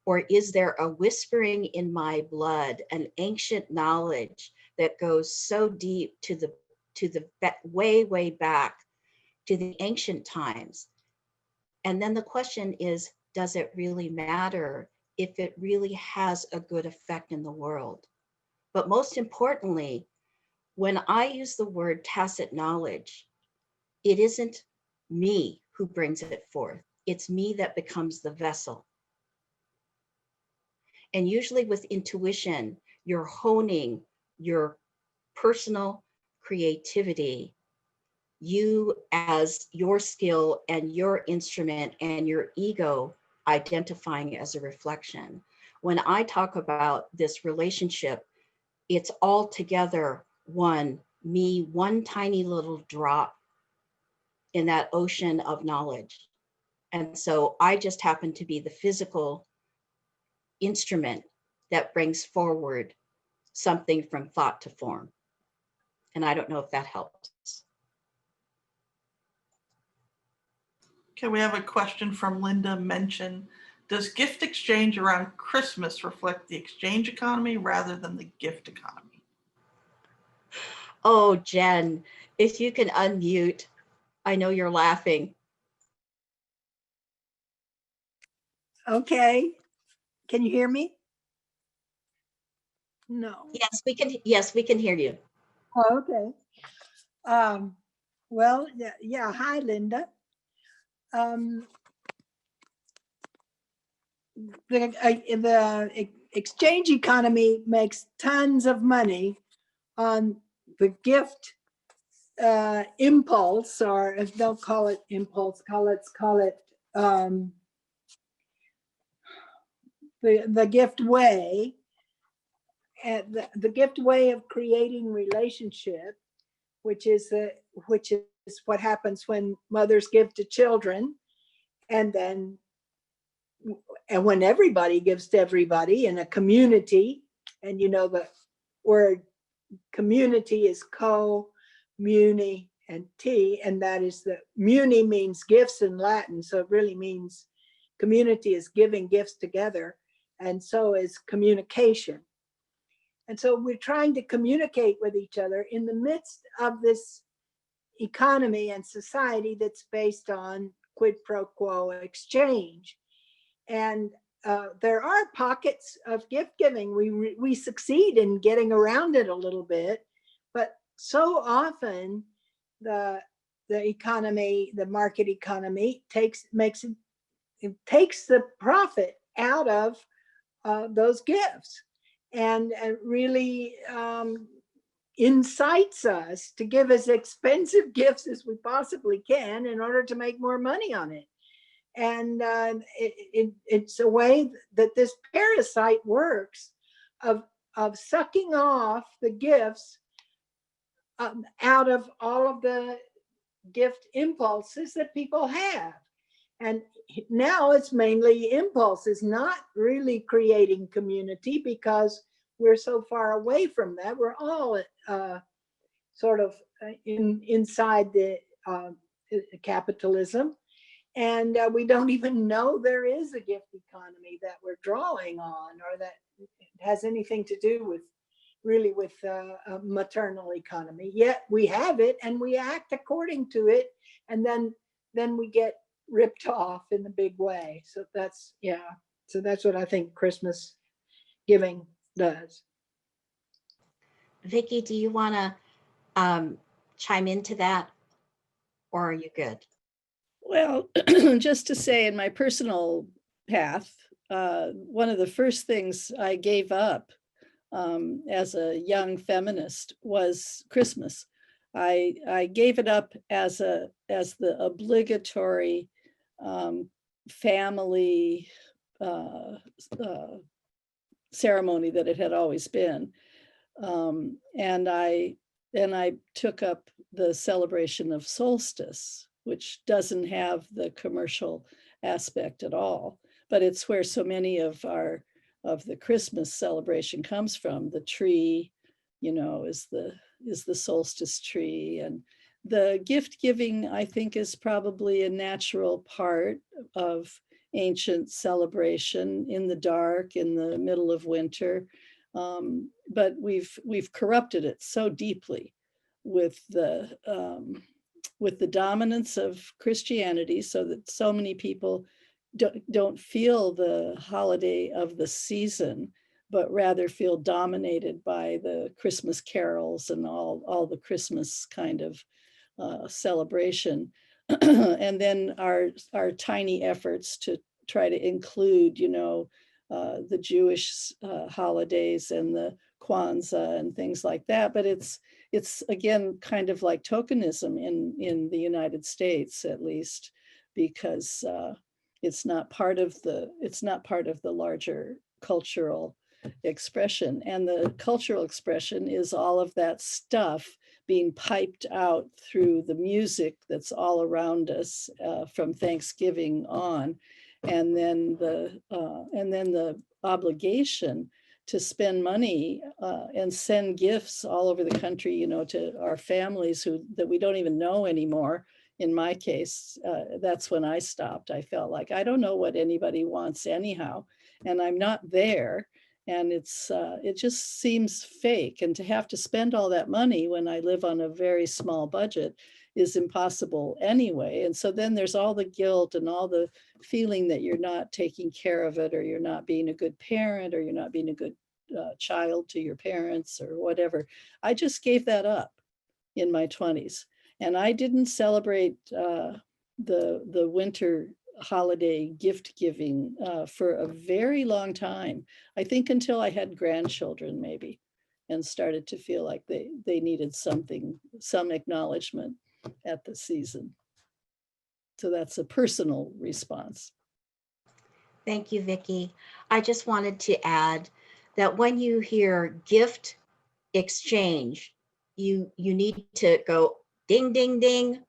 Or is there a whispering in my blood, an ancient knowledge that goes so deep to the way back to the ancient times? And then the question is, does it really matter if it really has a good effect in the world? But most importantly, when I use the word tacit knowledge, it isn't me who brings it forth. It's me that becomes the vessel. And usually with intuition, you're honing your personal creativity, you as your skill and your instrument and your ego identifying as a reflection. When I talk about this relationship, it's all together one tiny little drop in that ocean of knowledge. And so I just happen to be the physical instrument that brings forward something from thought to form. And I don't know if that helps. Okay, we have a question from Linda Mention. Does gift exchange around Christmas reflect the exchange economy rather than the gift economy? Oh, Jen, if you can unmute, I know you're laughing. Okay. Can you hear me? No. Yes, we can hear you. Oh, okay. Well, yeah. Hi, Linda. The exchange economy makes tons of money on the gift impulse, or if they'll call it impulse, call it the gift way, and the gift way of creating relationship, which is what happens when mothers give to children, and when everybody gives to everybody in a community. And the word community is co-muni and T, and that is the muni means gifts in Latin, so it really means community is giving gifts together, and so is communication. And so we're trying to communicate with each other in the midst of this economy and society that's based on quid pro quo exchange. And there are pockets of gift giving. We succeed in getting around it a little bit, but so often the economy, the market economy, takes the profit out of those gifts, and really incites us to give as expensive gifts as we possibly can in order to make more money on it. And it's a way that this parasite works of sucking off the gifts out of all of the gift impulses that people have. And now it's mainly impulses, not really creating community, because we're so far away from that. We're all sort of inside the capitalism. And we don't even know there is a gift economy that we're drawing on, or that has anything to do with really with a maternal economy. Yet we have it and we act according to it, and then we get ripped off in a big way. So that's, yeah. So that's what I think Christmas giving does. Vicki, do you want to chime into that, or are you good? Well, just to say, in my personal path, one of the first things I gave up as a young feminist was Christmas. I gave it up as the obligatory family ceremony that it had always been, and I took up the celebration of solstice, which doesn't have the commercial aspect at all, but it's where so many of the Christmas celebration comes from. The tree, is the solstice tree, and the gift giving, I think, is probably a natural part of ancient celebration in the dark, in the middle of winter. But we've corrupted it so deeply with the dominance of Christianity, so that so many people don't feel the holiday of the season, but rather feel dominated by the Christmas carols and all the Christmas kind of celebration. And then our tiny efforts to try to include, the Jewish holidays and the Kwanzaa and things like that. But it's again kind of like tokenism in the United States, at least, because it's not part of the larger cultural expression. And the cultural expression is all of that stuff being piped out through the music that's all around us from Thanksgiving on, and then the obligation to spend money and send gifts all over the country, to our families that we don't even know anymore. In my case, that's when I stopped. I felt like I don't know what anybody wants anyhow, and I'm not there. And it just seems fake. And to have to spend all that money when I live on a very small budget is impossible anyway. And so then there's all the guilt and all the feeling that you're not taking care of it, or you're not being a good parent, or you're not being a good child to your parents, or whatever. I just gave that up in my 20s. And I didn't celebrate the winter holiday gift giving for a very long time. I think until I had grandchildren, maybe, and started to feel like they needed some acknowledgement at the season. So that's a personal response. Thank you, Vicki. I just wanted to add that when you hear gift exchange, you need to go ding, ding, ding.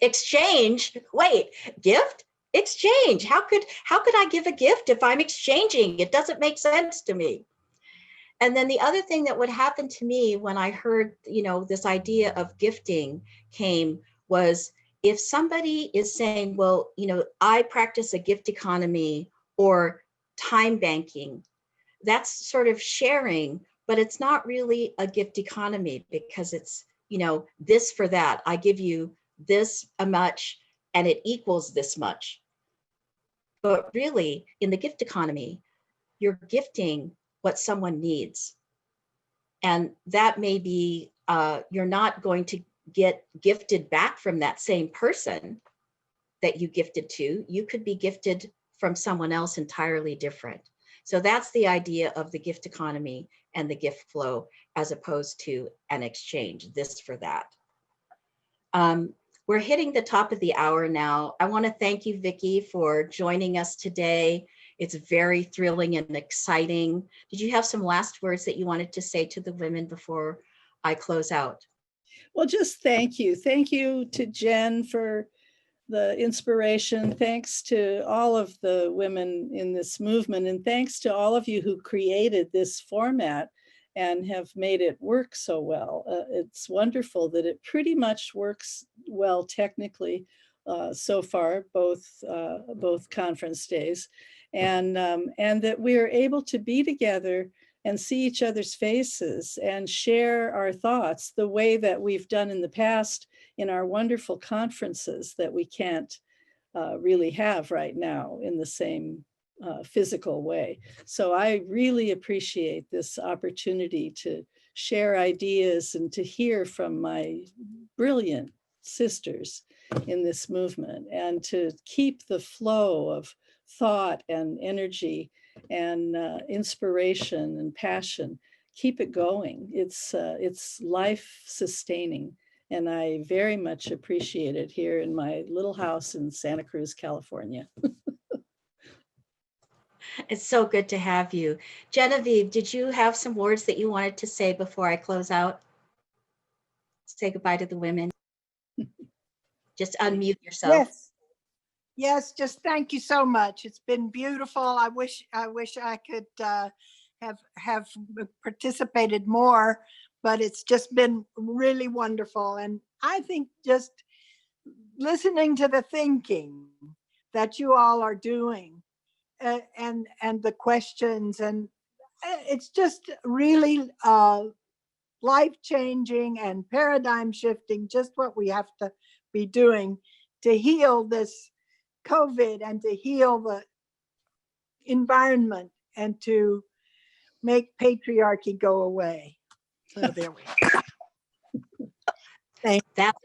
Exchange, wait, gift, exchange. How could I give a gift if I'm exchanging? It doesn't make sense to me. And then the other thing that would happen to me when I heard, this idea of gifting came was, if somebody is saying, well, I practice a gift economy or time banking, that's sort of sharing, but it's not really a gift economy, because it's, this for that. I give you this much and it equals this much. But really, in the gift economy, you're gifting what someone needs. And that may be, you're not going to get gifted back from that same person that you gifted to. You could be gifted from someone else entirely different. So that's the idea of the gift economy and the gift flow, as opposed to an exchange, this for that. We're hitting the top of the hour now. I want to thank you, Vicki, for joining us today. It's very thrilling and exciting. Did you have some last words that you wanted to say to the women before I close out? Well, just thank you. Thank you to Jen for the inspiration. Thanks to all of the women in this movement. And thanks to all of you who created this format and have made it work so well. It's wonderful that it pretty much works well technically so far, both conference days, and that we are able to be together and see each other's faces and share our thoughts the way that we've done in the past in our wonderful conferences that we can't really have right now in the same physical way. So I really appreciate this opportunity to share ideas and to hear from my brilliant sisters in this movement and to keep the flow of thought and energy and inspiration and passion. Keep it going. It's life sustaining. And I very much appreciate it here in my little house in Santa Cruz, California. It's so good to have you. Genevieve, did you have some words that you wanted to say before I close out? Say goodbye to the women. Just unmute yourself. Yes. Yes, just thank you so much. It's been beautiful. I wish I could have participated more, but it's just been really wonderful. And I think just listening to the thinking that you all are doing and the questions, and it's just really life-changing and paradigm shifting, just what we have to be doing to heal this COVID and to heal the environment and to make patriarchy go away. So there we go. That's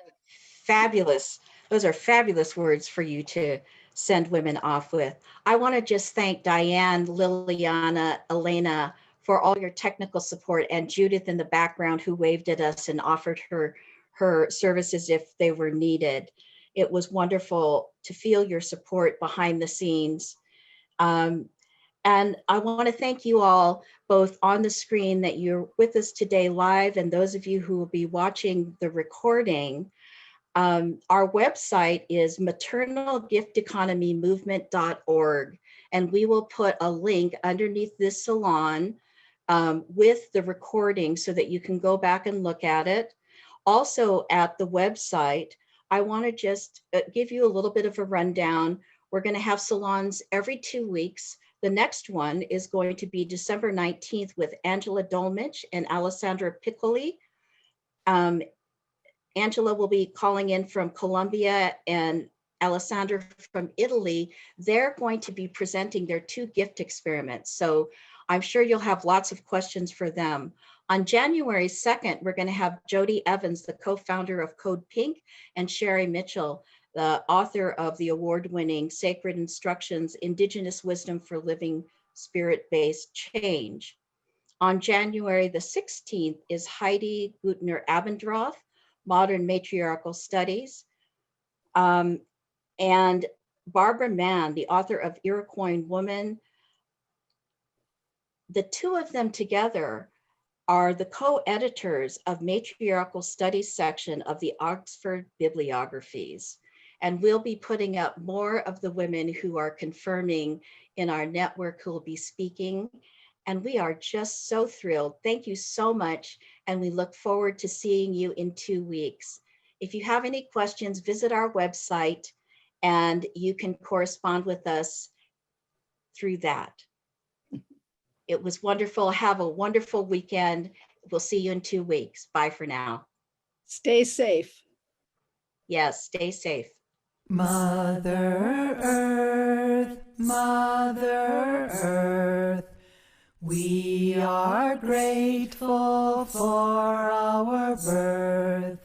fabulous. Those are fabulous words for you to send women off with. I want to just thank Diane, Liliana, Elena for all your technical support, and Judith in the background who waved at us and offered her services if they were needed. It was wonderful to feel your support behind the scenes. And I want to thank you all, both on the screen that you're with us today live, and those of you who will be watching the recording. Our website is maternalgifteconomymovement.org, and we will put a link underneath this salon with the recording so that you can go back and look at it. Also at the website, I want to just give you a little bit of a rundown. We're going to have salons every 2 weeks. The next one is going to be December 19th with Angela Dolmich and Alessandra Piccoli. Angela will be calling in from Colombia and Alessandra from Italy. They're going to be presenting their 2 gift experiments. So I'm sure you'll have lots of questions for them. On January 2nd, we're going to have Jody Evans, the co-founder of Code Pink, and Sherry Mitchell, the author of the award-winning Sacred Instructions, Indigenous Wisdom for Living Spirit-Based Change. On January the 16th is Heidi Gutner-Abendroth, Modern Matriarchal Studies, and Barbara Mann, the author of Iroquois Woman. The 2 of them together are the co-editors of Matriarchal Studies section of the Oxford Bibliographies. And we'll be putting up more of the women who are confirming in our network who will be speaking. And we are just so thrilled. Thank you so much. And we look forward to seeing you in 2 weeks. If you have any questions, visit our website and you can correspond with us through that. It was wonderful. Have a wonderful weekend. We'll see you in 2 weeks. Bye for now. Stay safe. Yes, stay safe. Mother Earth, we are grateful for our birth.